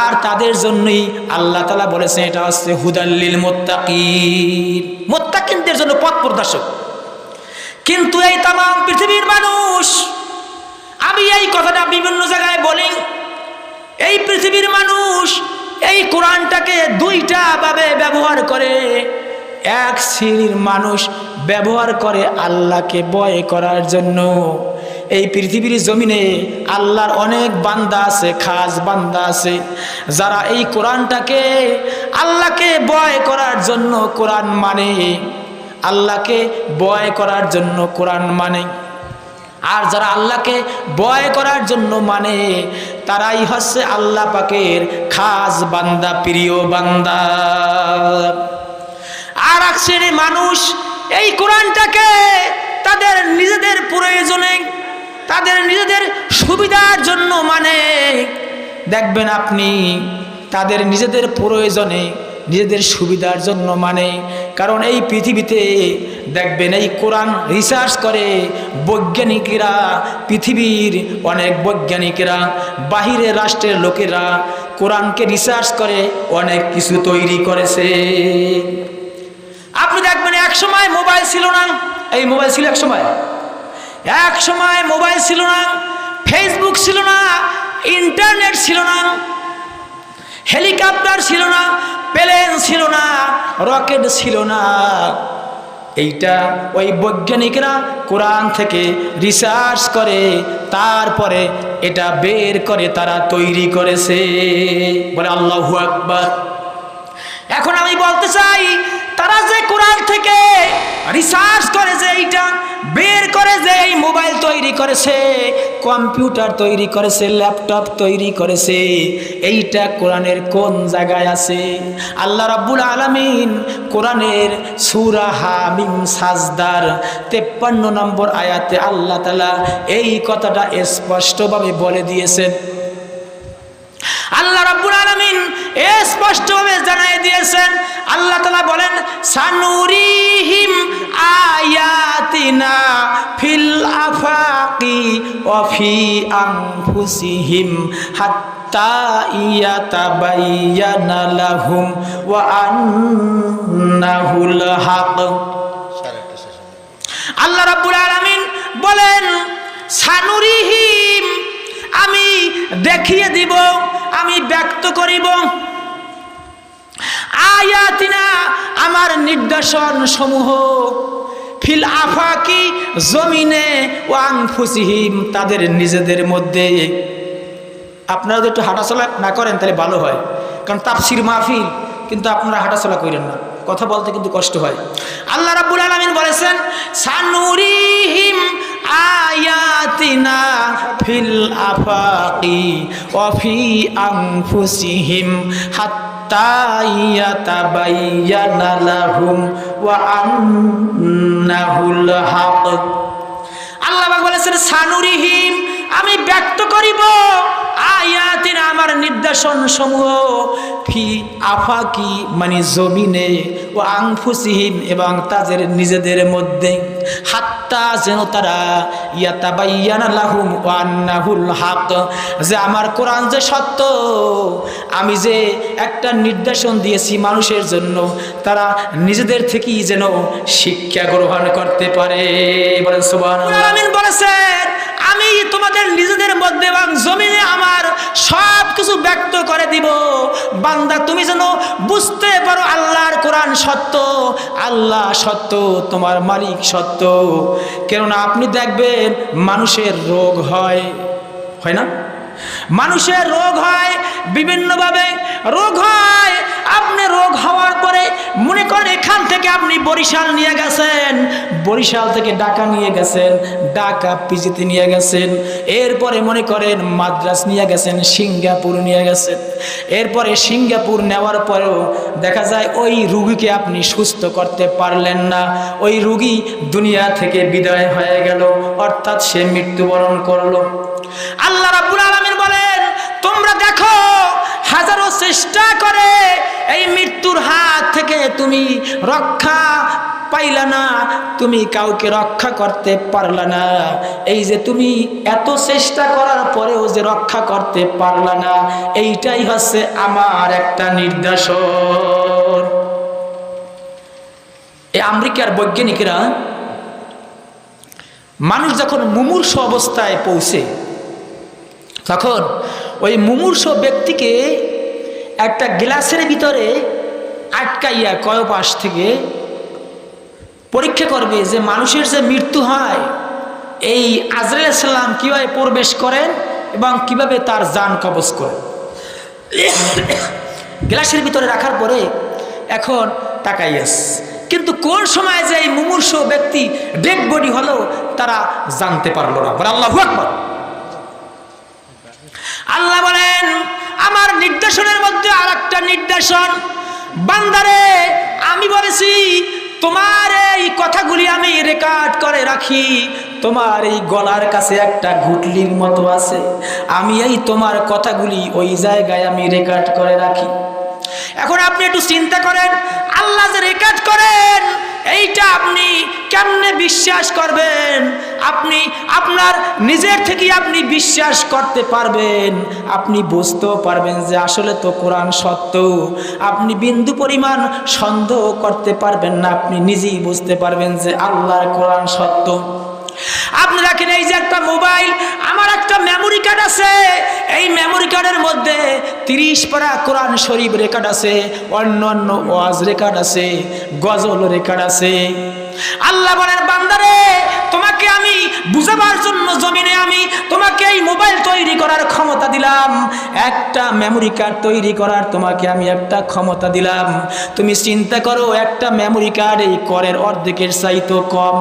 আর তাদের জন্যই আল্লাহ তাআলা বলেছেন এটা হচ্ছে হুদাল্লিল মুত্তাকিন, মুত্তাকিনদের জন্য পথ প্রদর্শক। কিন্তু এই তামাম পৃথিবীর মানুষ, আমি এই কথাটা বিভিন্ন জায়গায় বলি, এই পৃথিবীর মানুষ এই কোরআনটাকে দুইটা ভাবে ব্যবহার করে। এক শ্রেণীর মানুষ ব্যবহার করে আল্লাহকে ভয় করার জন্য। এই পৃথিবীর জমিনে আল্লাহর অনেক বান্দা আছে, খাস বান্দা আছে, যারা এই কোরআনটাকে আল্লাহকে ভয় করার জন্য কোরআন মানে, আল্লাহকে ভয় করার জন্য কোরআন মানে। আর যারা আল্লাহকে ভয় করার জন্য মানে, তারাই হচ্ছে আল্লাহ পাকের খাস বান্দা, প্রিয় বান্দা। আর এক শ্রেণীর মানুষ এই কোরআনটাকে তাদের নিজেদের প্রয়োজনে, তাদের নিজেদের সুবিধার জন্য মানে। দেখবেন আপনি তাদের নিজেদের প্রয়োজনে, নিজেদের সুবিধার জন্য মানে। কারণ এই পৃথিবীতে দেখবেন এই কোরআন রিসার্চ করে বৈজ্ঞানিকেরা, পৃথিবীর অনেক বৈজ্ঞানিকেরা, বাহিরের রাষ্ট্রের লোকেরা কোরআনকে রিসার্চ করে অনেক কিছু তৈরি করেছে। আপনি দেখবেন এক সময় মোবাইল ছিল না, এই মোবাইল ছিল এক সময়, এক সময় মোবাইল ছিল না, ফেসবুক ছিল না, ইন্টারনেট ছিল না, হেলিকপ্টার ছিল না, প্লেন ছিল না, রকেট ছিল না। এইটা ওই বৈজ্ঞানিকরা কোরআন থেকে রিসার্চ করে, তারপরে এটা বের করে তারা তৈরি করেছে। বলে আল্লাহু আকবার। এখন আমি বলতে চাই, তারা যে কোরআন থেকে রিসার্চ করে, যে এইটা বের করে, যে এই মোবাইল তৈরি করেছে, কম্পিউটার তৈরি করেছে, ল্যাপটপ তৈরি করেছে, এইটা কোরআনের কোন জায়গায় আছে? আল্লাহ রাব্বুল আলামিন কোরআনের সূরা হামিম সাজদার 53 নম্বর আয়াতে আল্লাহ তাআলা এই কথাটা স্পষ্টভাবে বলে দিয়েছেন। আল্লাহ রাব্বুল আলামিন স্পষ্টভাবে জানিয়ে দিয়েছেন, আল্লাহ তাআলা বলেন সানুরিহিম আয়াতিনা ফিল আফাকি ওয়া ফি আনফুসিহিম হাত্তা ইয়াতাবায়ানা লাহুম ওয়া আন্নাহুল হক। আল্লাহ রাব্বুল আলামিন বলেন সানুরিহিম, আমি দেখিয়ে দিব, আমি ব্যক্ত করিব। আয়াতিনা আমার নির্দেশন সমূহ, ফিল আফাকি জমিনে, ও আনফুসিহিম তাদের নিজেদের মধ্যে। আপনারা যদি একটু হাঁটাচলা না করেন তাহলে ভালো হয়, কারণ তাফসির মাহফিল, কিন্তু আপনারা হাঁটাচলা করেন না, কথা বলতে কিন্তু কষ্ট হয়। আল্লাহ রাব্বুল আলামিন বলেছেন সানুরিহিম আয়াতিনা ফিল আফাকি ওয়া ফি আনফুসিহিম হাত্তা ইয়াতাবায়্যানা লাহুম ওয়া আন্নাহুল হক। আল্লাহ পাক বলেছেন সানুরিহিম আমি ব্যক্ত করিব, আয়াতিনা আমার নির্দেশন সমূহ, ফি আফাকি মানে জমিনে, ও আনফুসিহিম এবং তাদের নিজেদের মধ্যে, হাত্তা যেন তারা ইয়াতাবায়্যানা লাহুম ওয়া আন্নাহুল হক, যে আমার কোরআন যে সত্য, আমি যে একটা নির্দেশন দিয়েছি মানুষের জন্য, তারা নিজেদের থেকেই যেন শিক্ষা গ্রহণ করতে পারে। বলেন সুবহানাল্লাহ। আমিন বলেছেন আমি তোমাদের নিজেদের মধ্যে এবং জমিনে আমার সব কিছু ব্যক্ত করে দিব, বান্দা তুমি যেন বুঝতে পারো আল্লাহর কোরআন সত্য, আল্লাহ সত্য, তোমার মালিক সত্য। কেননা আপনি দেখবেন মানুষের রোগ হয়, হয় না? মানুষের রোগ হয়, বিভিন্নভাবে রোগ হয়। আপনি রোগ হওয়ার পরে মনে করেন এখান থেকে আপনি বরিশাল নিয়ে গেছেন, বরিশাল থেকে ঢাকা নিয়ে গেছেন, ঢাকা পিজিতে নিয়ে গেছেন, এরপরে মনে করেন মাদ্রাজ নিয়ে গেছেন, সিঙ্গাপুর নিয়ে গেছেন, এরপরে সিঙ্গাপুর নেওয়ার পরেও দেখা যায় ওই রুগীকে আপনি সুস্থ করতে পারলেন না, ওই রুগী দুনিয়া থেকে বিদায় হয়ে গেল, অর্থাৎ সে মৃত্যুবরণ করলো। আল্লাহ রাব্বুল আলামিন বলেন তোমরা দেখো হাজারো চেষ্টা করে এই মৃত্যুর হাত থেকে তুমি রক্ষা পাইলা না, তুমি কাউকে রক্ষা করতে পারলা না। এই যে তুমি এত চেষ্টা করার পরেও যে রক্ষা করতে পারলা না, এইটাই হচ্ছে আমার একটা নির্দেশন। এই আমেরিকার বৈজ্ঞানিকরা মানুষ যখন মুমূর্ষ অবস্থায় পৌঁছে, তখন ওই মুমূর্ষ ব্যক্তিকে একটা গ্লাসের ভিতরে আটকাইয়া কয়পাশ থেকে পরীক্ষা করবে যে মানুষের যে মৃত্যু হয়, এই আজরাইল আলাইহিস সালাম কীভাবে প্রবেশ করেন এবং কিভাবে তার জান কবজ করেন। গ্লাসের ভিতরে রাখার পরে এখন তাকাইয়াস, কিন্তু কোন সময় যে এই মুমূর্ষ ব্যক্তি ডেড বডি হলো তারা জানতে পারলো না। বলে আল্লাহু আকবার। আল্লাহ বলেন আমার নির্দেশনের মধ্যে আর একটা নির্দেশন, বান্দারে আমি বলেছি তোমার এই কথাগুলি আমি রেকর্ড করে রাখি, তোমার এই গলার কাছে একটা ঘুটলির মতো আছে, আমি এই তোমার কথাগুলি ওই জায়গায় আমি রেকর্ড করে রাখি। এখন আপনি একটু চিন্তা করেন, আল্লাহ যে রেকর্ড করেন এইটা আপনি কেমনে বিশ্বাস করবেন? আপনি আপনার নিজের থেকে আপনি বিশ্বাস করতে পারবেন, আপনি বুঝতেও পারবেন যে আসলে তো কোরআন সত্য, আপনি বিন্দু পরিমাণ সন্দেহ করতে পারবেন না, আপনি নিজেই বুঝতে পারবেন যে আল্লাহর কোরআন সত্য। আপনি দেখেন এই যে একটা মোবাইল, আমার একটা মেমোরি কার্ড আছে, এই মেমোরি কার্ডের মধ্যে 30 পারা কোরআন শরীফ রেকর্ড আছে, অন্যান্য ওয়াজ রেকর্ড আছে, গজল রেকর্ড আছে। আল্লাহ বলেন বান্দারে তোমাকে আমি বুঝাবার জন্য জমিনে আমি তোমাকে এই মোবাইল তৈরি করার ক্ষমতা দিলাম, একটা মেমোরি কার্ড তৈরি করার তোমাকে আমি একটা ক্ষমতা দিলাম। তুমি চিন্তা করো একটা মেমোরি কার্ড এই করের অর্ধেকের চাইতেও কম,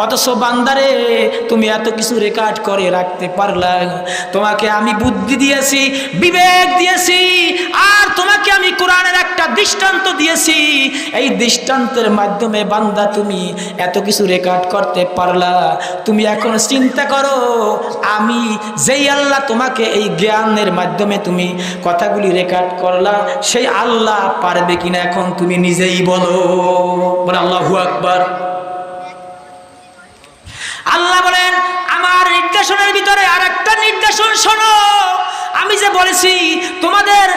অথচ বান্দারে তুমি এত কিছু রেকর্ড করে রাখতে পারলা। তোমাকে আমি বুদ্ধি দিয়েছি, বিবেক দিয়েছি, আর তোমাকে আমি কোরআনের একটা দৃষ্টান্ত দিয়েছি, এই দৃষ্টান্তের মাধ্যমে বান্দা তুমি এত কিছু রেকর্ড করতে পারলা। তুমি এখন চিন্তা করো আমি যেই আল্লাহ তোমাকে এই জ্ঞানের মাধ্যমে তুমি কথাগুলি রেকর্ড করলা, সেই আল্লাহ পারবে কিনা এখন তুমি নিজেই বলো। বলে আল্লাহু আকবার। আল্লাহ বলেন আমার নির্দেশনের ভিতরে আর একটা নির্দেশন শোনো, আমি যে বলেছি তোমাদের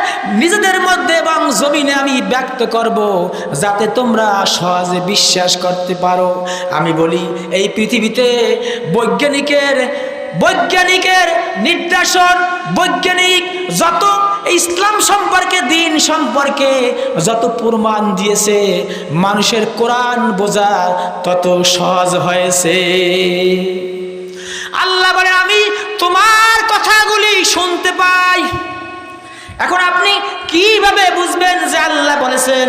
নিজেদের মধ্যে এবং জমিনে আমি ব্যক্ত করব, যাতে তোমরা সহজে বিশ্বাস করতে পারো। আমি বলি এই পৃথিবীতে বৈজ্ঞানিকের নির্দেশন, বৈজ্ঞানিক যত ইসলাম সম্পর্কে, দিন সম্পর্কে যত প্রমাণ দিয়েছে, মানুষের কোরআন বোঝা তত সহজ হয়েছে। আল্লাহ বলে আমি তোমার কথাগুলি শুনতে পাই। এখন আপনি কিভাবে বুঝবেন যে আল্লাহ বলেছেন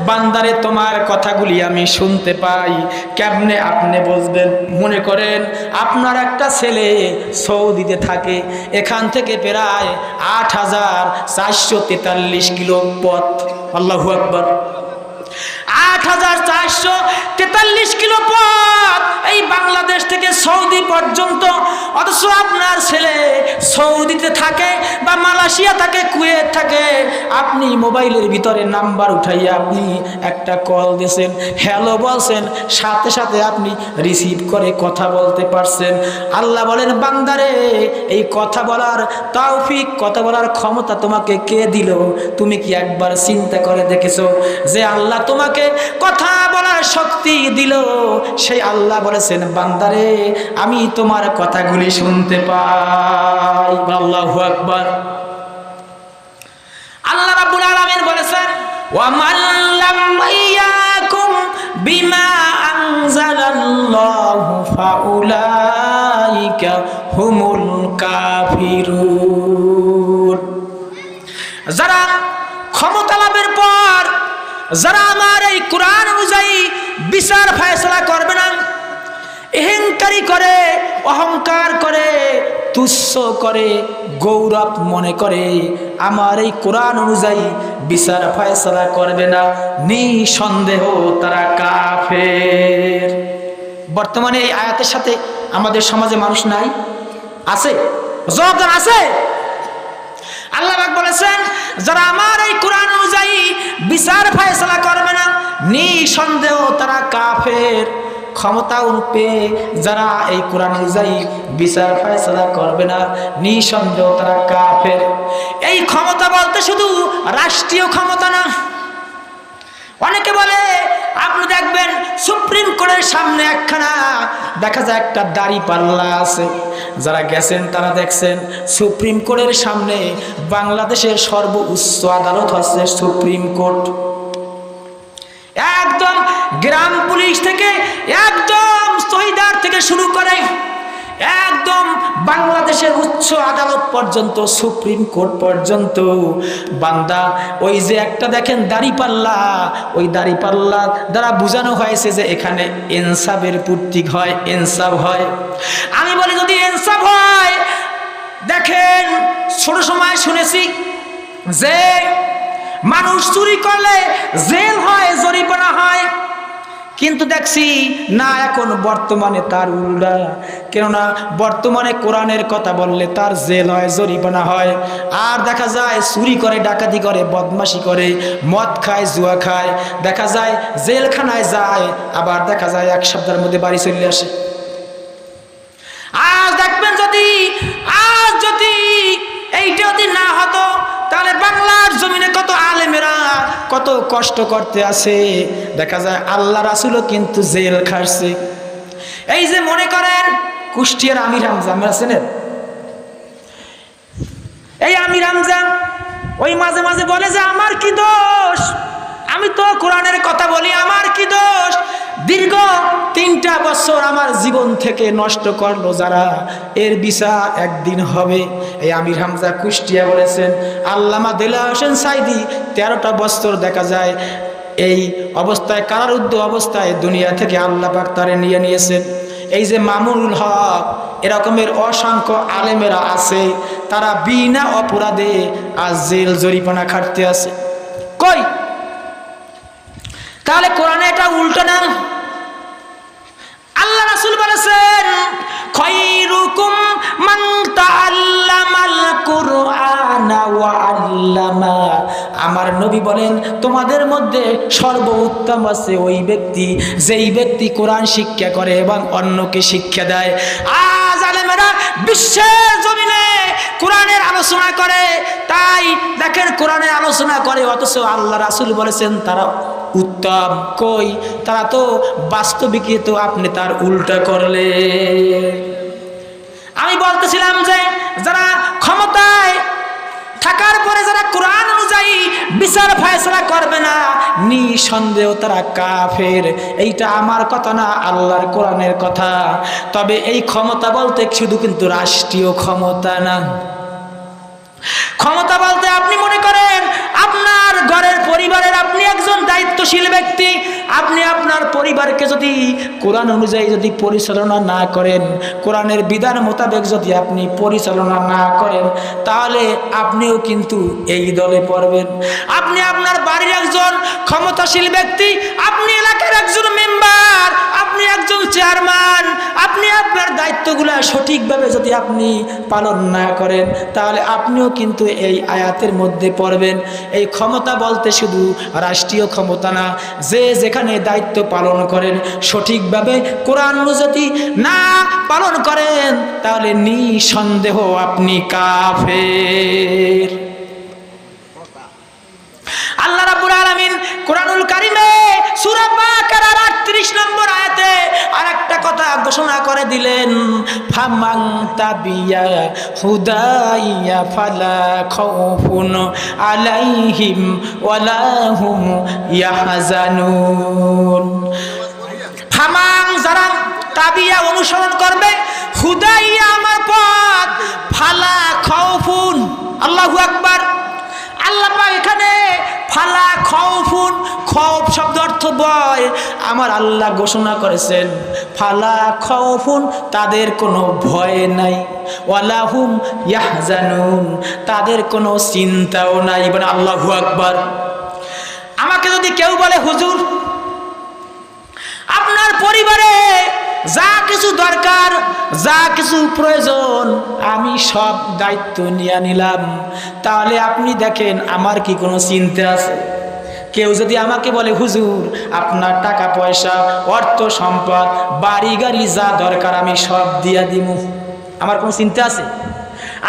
বান্দারে তোমার কথাগুলি আমি শুনতে পাই? কেমনে আপনি বুঝবেন? মনে করেন আপনার একটা ছেলে সৌদিতে থাকে, এখান থেকে প্রায় ৮,৪৪৩ কিলো পথ। আল্লাহু আকবার। ৮,৪৪৩ কিলো পথ এই বাংলাদেশ থেকে সৌদি পর্যন্ত। অথচ আপনার ছেলে সৌদিতে থাকে বা মালয়েশিয়া থাকে, কুয়েত থাকে, আপনি মোবাইলের ভিতরে নাম্বার উঠাইয়া আপনি একটা কল দিয়েছেন, হ্যালো বলছেন, সাথে সাথে আপনি রিসিভ করে কথা বলতে পারছেন। আল্লাহ বলেন বান্দারে এই কথা বলার তৌফিক, কথা বলার ক্ষমতা তোমাকে কে দিল? তুমি কি একবার চিন্তা করে দেখেছো যে আল্লাহ তোমাকে কথা বলার শক্তি দিল? সেই আল্লাহ বলেছেন বান্দারে আমি তোমার কথাগুলি শুনতে পাই। আল্লাহু আকবার। আল্লাহ রাব্বুল আলামিন বলেছেন ওয়া মান লাম ইয়াকুম বিমা আনজালাল্লাহু ফাউলাইকা হুমুল কাফিরুন। যারা ক্ষমতা লাভের পর যারা আমার এই কোরআন অনুযায়ী বিচার ফয়সালা করবে না, অহংকারী করে, অহংকার করে, তুচ্ছ করে, গৌরব মনে করে আমার এই কোরআন অনুযায়ী বিচার ফয়সালা করবে না, নিঃসন্দেহ তারা কাফের। বর্তমানে এই আয়াতের সাথে আমাদের সমাজে মানুষ নাই? আছে? জবাবদার আছে? আল্লাহ পাক বলেছেন যারা আমার এই কোরআন অনুযায়ী বিচার ফয়সালা করবে না, নিঃসন্দেহ তারা কাফের। ক্ষমতা পেয়ে যারা এই কোরআন অনুযায়ী বিচার ফয়সালা করবে না, নিঃসন্দেহ তারা কাফের। এই ক্ষমতা বলতে শুধু রাষ্ট্রীয় ক্ষমতা না। অনেকে বলে আপনি দেখবেন সুপ্রিম কোর্টের সামনে একখানা দেখা যায় একটা দাঁড়িপাল্লা আছে। যারা গেছেন তারা দেখছেন সুপ্রিম কোর্টের সামনে বাংলাদেশের সর্বোচ্চ আদালত হচ্ছে সুপ্রিম কোর্ট। একদম গ্রাম পুলিশ থেকে একদম শহীদার থেকে শুরু করে একদম বাংলাদেশের উচ্চ আদালত পর্যন্ত, সুপ্রিম কোর্ট পর্যন্ত বান্দা ওই যে একটা দেখেন দাঁড়িপাল্লা, ওই দাঁড়িপাল্লা দ্বারা বোঝানো হয়েছে যে এখানে ইনসাফের প্রতীক হয়, ইনসাফ হয়। আমি বলি যদি ইনসাফ হয়, দেখেন ছোট সময় শুনেছি যে মানুষ চুরি করলে জেল হয়, জরিমানা হয়, কিন্তু দেখছি না এখন বর্তমানে তার উল্টা। কেননা বর্তমানে কোরআনের কথা বললে তার জেল হয়, জরিমানা হয়। আর দেখা যায় চুরি করে, ডাকাতি করে, বদমাশি করে, মদ খায়, জুয়া খায়, দেখা যায় জেলখানায় যায়, আবার দেখা যায় 1 সপ্তাহের মধ্যে বাড়ি চলে আসে। আজ দেখবেন যদি এইটা যদি না হতো তাহলে বাংলার জমিনে কত আলেমেরা কত কষ্ট করতে আছে। দেখা যায় আল্লাহ রাসূলও কিন্তু জেল খাটছে। এই যে মনে করেন কুষ্টিয়ার আমির হামজা, আমরা চেনেন? এই আমির হামজা ওই মাঝে মাঝে বলে যে আমার কি দোষ, আমি তো কোরআনের কথা বলি, আমার কি দোষ? দীর্ঘ 3টা বছর আমার জীবন থেকে নষ্ট করলো যারা, এর বিচার একদিন হবে। এই আমির হামজা কুষ্টিয়া বলেছেন। আল্লামা দেলাওয়ার হোসেন সাইদি 13টা বছর দেখা যায় এই অবস্থায়, কারারুদ্ধ অবস্থায় দুনিয়া থেকে আল্লাহ পাক তারে নিয়ে নিয়েছেন। এই যে মামুনুল হক, এরকমের অসংখ্য আলেমেরা আছে, তারা বিনা অপরাধে আজ জেল জরিমানা খাটতে আছে। কই? তাহলে কোরআনে এটা উল্টো না? আল্লাহ রাসূল বলেছেন খায়রুকুম মান তাআল্লামাল কুরআনা ওয়া আল্লামা। আমার নবী বলেন তোমাদের মধ্যে সর্বোত্তম আছে ওই ব্যক্তি যেই ব্যক্তি কোরআন শিক্ষা করে এবং অন্যকে শিক্ষা দেয়। আজ আলেমেরা বিশ্বের জমিনে কোরআনের আলোচনা করে, তাই দেখেন কোরআনের আলোচনা করে, অথচ আল্লাহ রাসূল বলেছেন তারা উত্তম। কই? তারা তো বাস্তবিকই তো আপনি তার উল্টা করলে। আমি আমি বলতেছিলাম যে যারা ক্ষমতায় থাকার পরে যারা কোরআন অনুযায়ী বিচার ফয়সালা করবে না, নিঃসন্দেহ তারা কাফের। এইটা আমার কথা না, আল্লাহর কোরআনের কথা। তবে এই ক্ষমতা বলতে শুধু কিন্তু রাষ্ট্রীয় ক্ষমতা না। ক্ষমতা বলতে আপনি মনে করেন আপনার ঘরের পরিবারের আপনি একজন দায়িত্বশীল ব্যক্তি, আপনি আপনার পরিবারকে যদি কোরআন অনুযায়ী যদি পরিচালনা না করেন, কোরআনের বিধান মোতাবেক যদি আপনি পরিচালনা না করেন, তাহলে আপনিও কিন্তু এই দলে পড়বেন। আপনি আপনার বাড়ির একজন ক্ষমতাশীল ব্যক্তি, আপনি এলাকার একজন মেম্বার, আপনি একজন চেয়ারম্যান, আপনি আপনার দায়িত্বগুলো সঠিকভাবে যদি আপনি পালন না করেন, তাহলে আপনিও কিন্তু এই আয়াতের মধ্যে পড়বেন। এই ক্ষমতা বলতে শুধু রাষ্ট্রীয় ক্ষমতা না, যে যেখানে দায়িত্ব পালন করেন সঠিকভাবে কোরআন যদি না পালন করেন, তাহলে নিঃসন্দেহ আপনি কাফের। আল্লাহ রাব্বুল আলামিন কোরআনুল কারীমে সূরা বাকারার 38 নম্বর আয়াতে আরেকটা কথা ঘোষণা করে দিলেন, ফামান তাবিয়া হুদাইয়া ফালা খাউফুন আলাইহিম ওয়ালা হুম ইয়াহজানুন। ফামান যারা তাবিয়া অনুসরণ করবে, হুদাইয়া আমার পথ, ফালা খাউফুন, আল্লাহু আকবার। আল্লাহ পাক এখানে ফালা খাউফুন, খৌফ শব্দ অর্থ ভয়, আমার আল্লাহ ঘোষণা করেছেন ফালা খাউফুন, তাদের কোনো ভয় নাই, ওয়ালা হুম ইয়াহজানুন, তাদের কোনো চিন্তাও নাই। মানে আল্লাহু আকবার। আমাকে যদি কেউ বলে হুজুর আপনার পরিবারে যা কিছু দরকার, যা কিছু প্রয়োজন আমি সব দায়িত্ব নিয়ে নিলাম, তাহলে আপনি দেখেন আমার কি কোনো চিন্তা আছে? কেউ যদি আমাকে বলে হুজুর আপনার টাকা পয়সা অর্থ সম্পদ বাড়ি গাড়ি যা দরকার আমি সব দিয়া দিব, আমার কোনো চিন্তা আছে?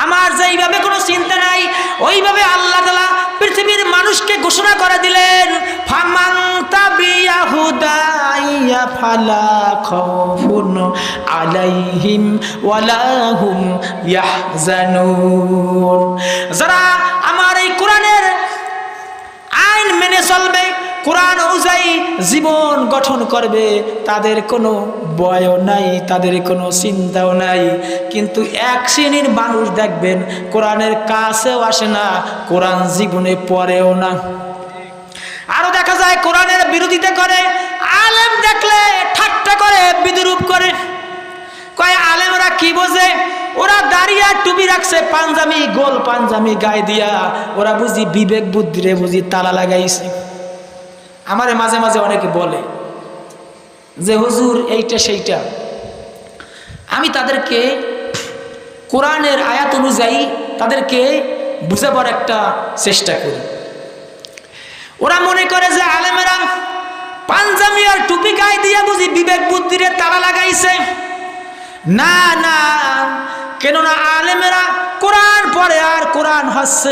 আমার যেইভাবে কোনো চিন্তা নাই, ওইভাবে আল্লাহ তাআলা পৃথিবীর মানুষকে ঘোষণা করে দিলেন, ফামান তাবিয়া হুদাইয়া ফালা খাউফুন আলাইহিম ওয়ালা হুম ইয়াহজানুন। যারা আমার এই কোরআনের আইন মেনে চলবে, কোরআন অনুযায়ী জীবন গঠন করবে, তাদের কোনো ভয়ও নাই, তাদের কোনো চিন্তাও নাই। কিন্তু এক শ্রেণীর মানুষ দেখবেন কোরআনের কাছেও আসে না, কোরআন জীবনে পড়েও না। আরো দেখা যায় কোরআনের বিরোধিতা করে, আলেম দেখলে ঠাট্টা করে, বিদ্রূপ করে। কয় আলেমরা কি বোঝে, ওরা দাঁড়িয়ে টুপি রাখছে, পাঞ্জাবি গোল পাঞ্জাবি গায়ে দিয়া, ওরা বুঝি বিবেক বুদ্ধিরে বুঝি তালা লাগাইছে। আমারে মাঝে মাঝে অনেকে বলে যে হুজুর এইটা সেইটা। আমি তাদেরকে কোরআনের আয়াত অনুযায়ী তাদেরকে বুঝাবার একটা চেষ্টা করি। ওরা মনে করে যে আলেমেরা পাঞ্জাবি আর টুপি গায়ে দিয়া বুঝি বিবেক বুদ্ধিরে তালা লাগাইছে। না না, কেননা আলেমেরা কোরআন পড়ে, আর কোরআন হচ্ছে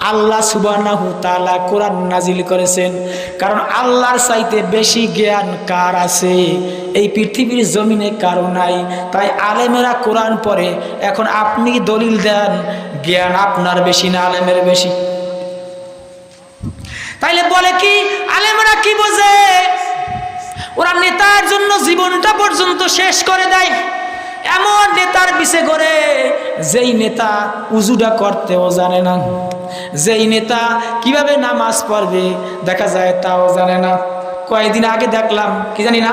আল্লাহ সুবহানাহু তাআলা কোরআন নাজিল করেছেন। কারণ আল্লাহর চাইতে বেশি জ্ঞান কার আছে? এই পৃথিবীর জমিনে কারো নাই। তাই আলেমেরা কোরআন পড়ে। এখন আপনি দলিল দেন, জ্ঞান আপনার বেশি না আলেমের বেশি? তাইলে বলে কি আলেমেরা কি বোঝে? ওরা নেতার জন্য জীবনটা পর্যন্ত শেষ করে দেয়। এমন নেতার পিছে করে যেই নেতা উজুটা করতেও জানে না, যেই নেতা কিভাবে নামাজ পড়বে দেখা যায় তাও জানে না। কয়েকদিন আগে দেখলাম, কি জানি না,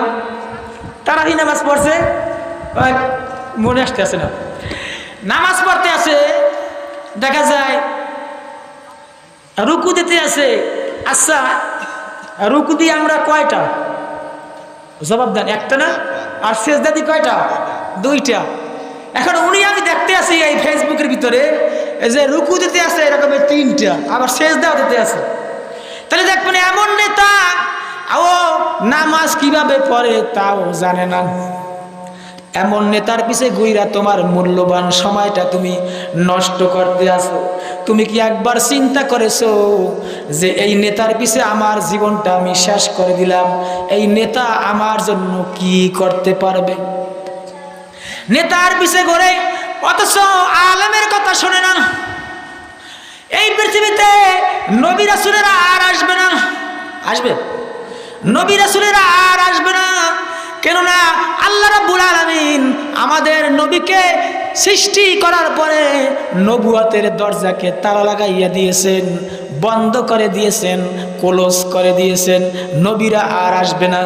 তারাবি নামাজ পড়ছে, মনে আসতে আছে না, নামাজ পড়তে আছে, দেখা যায় রুকু দিতে আছে। আচ্ছা, রুকু দিয়ে আমরা কয়টা? জবাব দেন, একটা না? আর সেজদা দি কয়টা? দুইটা। এখন উনি আমি দেখতে আছি এই ফেসবুকের ভিতরে যে রুকু দিতে আছে এরকম তিনটা, আবার সেজদাও দিতে আছে। তাহলে দেখবেন এমন নেতা ও নামাজ কিভাবে পড়ে তাও জানে না। এমন নেতার পিছে ঘুইরা তোমার মূল্যবান সময়টা তুমি নষ্ট করতে আসো। তুমি কি একবার চিন্তা করেছো যে এই নেতার পিছে আমার জীবনটা আমি শেষ করে দিলাম, এই নেতা আমার জন্য কি করতে পারবে? নেতার পিছে ঘোরে, অথচ আলেমের কথা শোনে না। এই পৃথিবীতে নবী রাসূলেরা আর আসবে না। আসবে? নবী রাসূলেরা আর আসবে না। কেননা আল্লাহ রাব্বুল আলামিন আমাদের নবীকে সৃষ্টি করার পরে নবুয়তের দরজাকে তালা লাগাইয়া দিয়েছেন, বন্ধ করে দিয়েছেন, ক্লোজ করে দিয়েছেন। নবীরা আর আসবে না।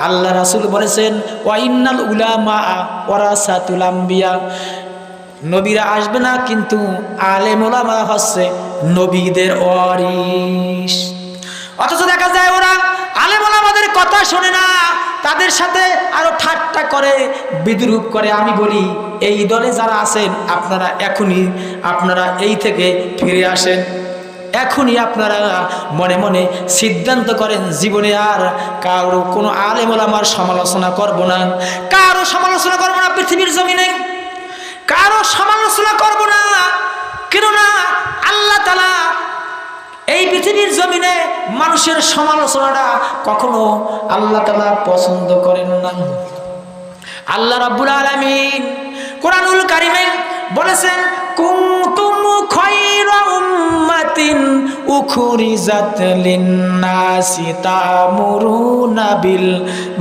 আল্লাহ রাসূল বলেছেন, ওয়া ইন্নাল উলামা ওয়ারাসাতুল আম্বিয়া, নবীরা আসবে না, কিন্তু আলেম ওলামা হচ্ছে নবীদের ওয়ারিস। অথচ দেখা যায় ওরা আলেম ওলামাদের কথা শোনে না, তাদের সাথে আরো ঠাট্টা করে, বিদ্রুপ করে। আমি বলি, এই দলে যারা আছেন আপনারা এখনই আপনারা এই থেকে ফিরে আসেন। এখনই আপনারা মনে মনে সিদ্ধান্ত করেন জীবনে আর কারো কোনো আলেম ওলামার সমালোচনা করব না, কারো সমালোচনা করব না। পৃথিবীর জমিনে কারো সমালোচনা করব না। কেননা আল্লাহ তাআলা এই পৃথিবীর জমিনে মানুষের সমালোচনাটা কখনো আল্লাহ তাআলা পছন্দ করেন না। আল্লাহ রাব্বুল আলামিন কোরআনুল কারীমে বলেছেন, কুনতুম খায়রা উম্মাতিন উখরিজাত লিন-নাসি তা'মুরুনা বিল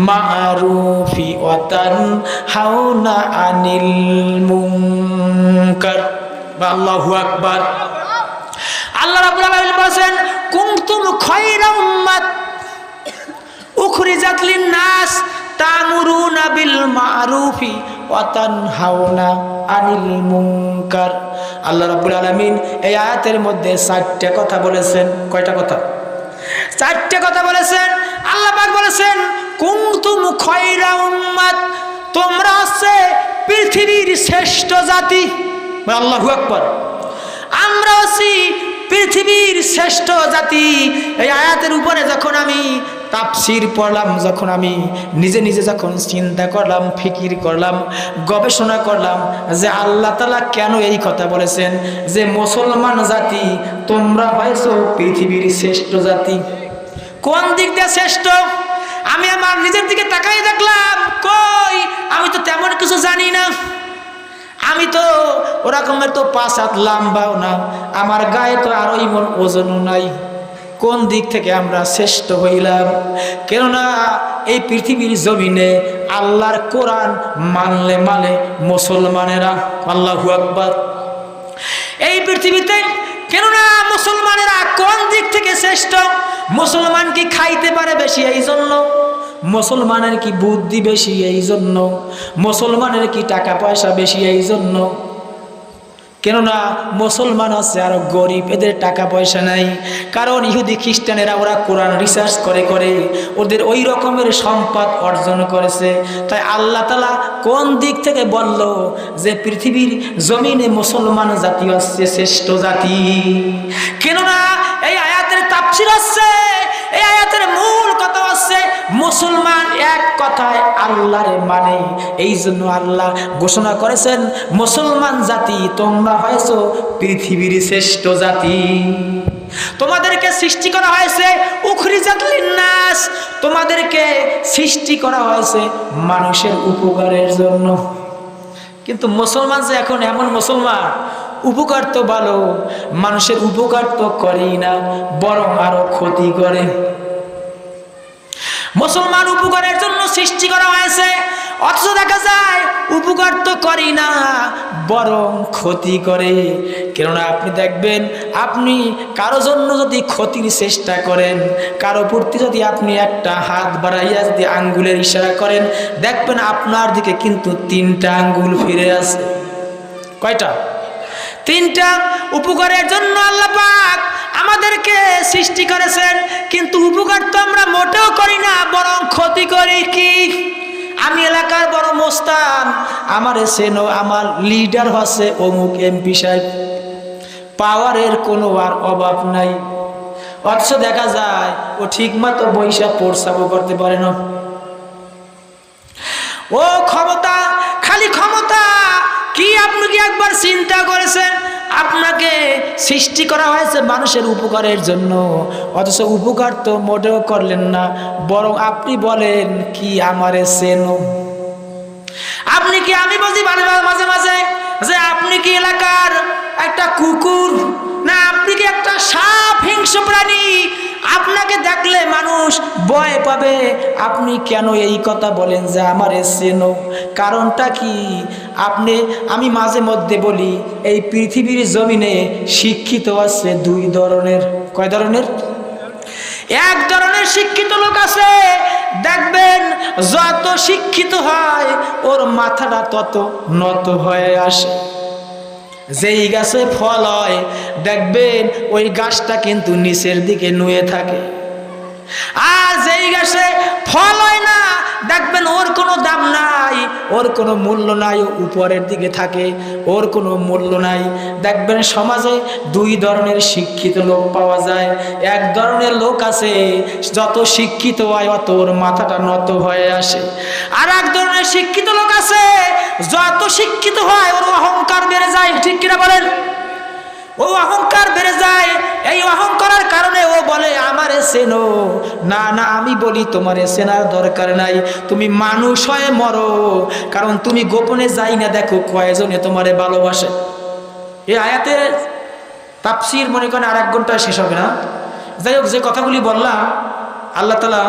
মা'রুফি ওয়া তানহাউনা আনিল মুনকার। আল্লাহু আকবার। আল্লাহ রাব্বুল আলামিন বলেন, কুনতুম খায়রা উম্মাত উখরিজাত লিন-নাস তা'মুরুনা বিল মা'রুফি ওয়া তানহাউনা আনিল মুনকার। আল্লাহ রাব্বুল আলামিন এই আয়াতের মধ্যে 4টা কথা বলেছেন। কয়টা কথা? 4টা কথা বলেছেন। আল্লাহ পাক বলেছেন, কুনতুম খায়রা উম্মাত, তোমরা হচ্ছে পৃথিবীর শ্রেষ্ঠ জাতি। আল্লাহু আকবার। আমরা আছি পৃথিবীর শ্রেষ্ঠ জাতি। এই আয়াতের উপরে যখন আমি তাফসীর পড়লাম, যখন আমি নিজে নিজে যখন চিন্তা করলাম, ফিকির করলাম, গবেষণা করলাম যে আল্লাহ তাআলা কেন এই কথা বলেছেন যে মুসলমান জাতি তোমরা হয়েছো পৃথিবীর শ্রেষ্ঠ জাতি। কোন দিক দিয়ে শ্রেষ্ঠ? আমি আমার নিজের দিকে তাকাই দেখলাম, কই আমি তো তেমন কিছু জানি না। আমি তো ওরকমের তো 5 হাত লম্বাও না, আমার গায়ে তো আরো ইমন ওজনও নাই। কোন দিক থেকে আমরা শ্রেষ্ঠ হইলাম? কেননা এই পৃথিবীর জমিনে আল্লাহর কোরআন মানলে মানে মুসলমানেরা। আল্লাহু আকবার। এই পৃথিবীতে কেননা মুসলমানেরা কোন দিক থেকে শ্রেষ্ঠ? মুসলমান কি খাইতে পারে বেশি এই জন্য? মুসলমানের কি বুদ্ধি বেশি এই জন্য? মুসলমানের কি টাকা পয়সা বেশি এই জন্য? কেননা মুসলমান হচ্ছে আরো গরিব, এদের টাকা পয়সা নাই। কারণ ইহুদি খ্রিস্টানেরা ওরা কোরআন রিসার্চ করে করে ওদের ওই রকমের সম্পদ অর্জন করেছে। তাই আল্লাহ তাআলা কোন দিক থেকে বলল যে পৃথিবীর জমিনে মুসলমান জাতি হচ্ছে শ্রেষ্ঠ জাতি? কেননা এই আয়াতের তাফসীর হচ্ছে, এই আয়াতের মূল কথা হচ্ছে মুসলমান এক কথায় আল্লাহরে মানে। এই জন্য আল্লাহ ঘোষণা করেছেন, মুসলমান জাতি তোমরা হয়েছো পৃথিবীর শ্রেষ্ঠ জাতি। তোমাদেরকে সৃষ্টি করা হয়েছে উখরিজাত লিন-নাস, তোমাদেরকে সৃষ্টি করা হয়েছে মানুষের উপকারের জন্য। কিন্তু মুসলমান যে এখন এমন মুসলমান, উপকার তো ভালো, মানুষের উপকার তো করেই না, বরং আরো ক্ষতি করে। মুসলমান উপকারের জন্য সৃষ্টি করা হয়েছে, অথচ দেখা যায় উপকার তো করি না, বরং ক্ষতি করে। কেননা আপনি দেখবেন, আপনি কারো জন্য যদি ক্ষতির চেষ্টা করেন, কারো প্রতি যদি আপনি একটা হাত বাড়াইয়া যদি আঙ্গুলের ইশারা করেন, দেখবেন আপনার দিকে কিন্তু 3টা আঙ্গুল ফিরে আসে। কয়টা? 3টা। উপকারের জন্য আল্লাহ পাক আমাদেরকে সৃষ্টি করেছেন, কিন্তু উপকার তো আমরা মোটেও করি না, বরং ক্ষতি করি। কি? আমি এলাকার বড় মোস্তান, আমার সেনো আমার লিডার হচ্ছে অমুক এমপি সাহেব, পাওয়ারের কোনো আর অভাব নাই। অথচ দেখা যায় ও ঠিক মতো বৈশা প্রস্রাবও করতে পারে না। ও ক্ষমতা, খালি ক্ষমতা। কি আপনি কি একবার চিন্তা করেছেন আপনাকে সৃষ্টি করা হয়েছে মানুষের উপকারের জন্য, অথচ উপকার তো মোটেও করলেন না, বরং আপনি বলেন কি আমারে চেনো? আপনি কি, আমি বলছি মাঝে মাঝে যে আপনি কি এলাকার একটা কুকুর, না আপনি কি একটা সাপ, হিংস্র প্রাণী? আপনাকে দেখলে মানুষ ভয় পাবে। আপনি কেন এই কথা বলেন যে আমারে চেনো? কারণটা কি? আমি মাঝে মধ্যে বলি এই পৃথিবীর জমিনে শিক্ষিত আছে দুই ধরনের। কয় ধরনের? এক ধরনের শিক্ষিত লোক আছে, দেখবেন যত শিক্ষিত হয় ওর মাথাটা তত নত হয়ে আসে। যেই গাছে ফল হয় দেখবেন ওই গাছটা কিন্তু নিচের দিকে নুয়ে থাকে, আর যেই গাছে ফল হয় না দেখবেন ওর কোনো দাম নাই, ওর কোনো মূল্য নাই, উপরের দিকে থাকে, ওর কোনো মূল্য নাই। দেখবেন সমাজে দুই ধরনের শিক্ষিত লোক পাওয়া যায়। এক ধরনের লোক আছে যত শিক্ষিত হয় অত ওর মাথাটা নত হয়ে আসে, আর এক ধরনের শিক্ষিত লোক আছে যত শিক্ষিত হয় ওর অহংকার বেড়ে যায়। ঠিক কিনা বলেন? ও অহংকার বেড়ে যায়। এই অহংকারের কারণে ও বলে আমারে চেনো না। না, আমি বলি তোমারে চেনার দরকার নাই, তুমি মানুষ হয়ে মরো, কারণ তুমি গোপনে যাই না দেখো কয়জনে তোমারে ভালোবাসে। এই আয়াতের তাফসীর মনে করেন আর 1 ঘন্টায় শেষ হবে না। যাই হোক, যে কথাগুলি বললাম আল্লাহ তাআলা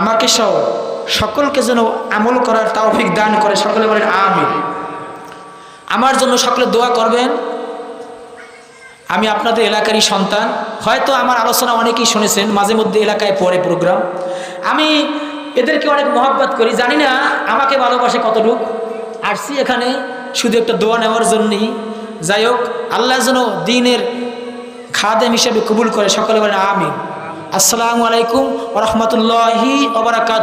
আমাকে সহ সকলকে যেন আমল করার তৌফিক দান করে। সকলে বলেন আমিন। আমার জন্য সকলে দোয়া করবেন। আমি আপনাদের এলাকারই সন্তান, হয়তো আমার আলোচনা অনেকেই শুনেছেন, মাঝে মধ্যে এলাকায় পড়ে প্রোগ্রাম। আমি এদেরকে অনেক মহব্বত করি, জানি না আমাকে ভালোবাসে কতটুক। আসছি এখানে শুধু একটা দোয়া নেওয়ার জন্যই। যাই হোক, আল্লাহ যেন দ্বীনের খাদেম হিসেবে কবুল করে। সকলে বলেন আমিন। আসসালামু আলাইকুম ওয়া রাহমাতুল্লাহি ওয়া বারাকাতুহু।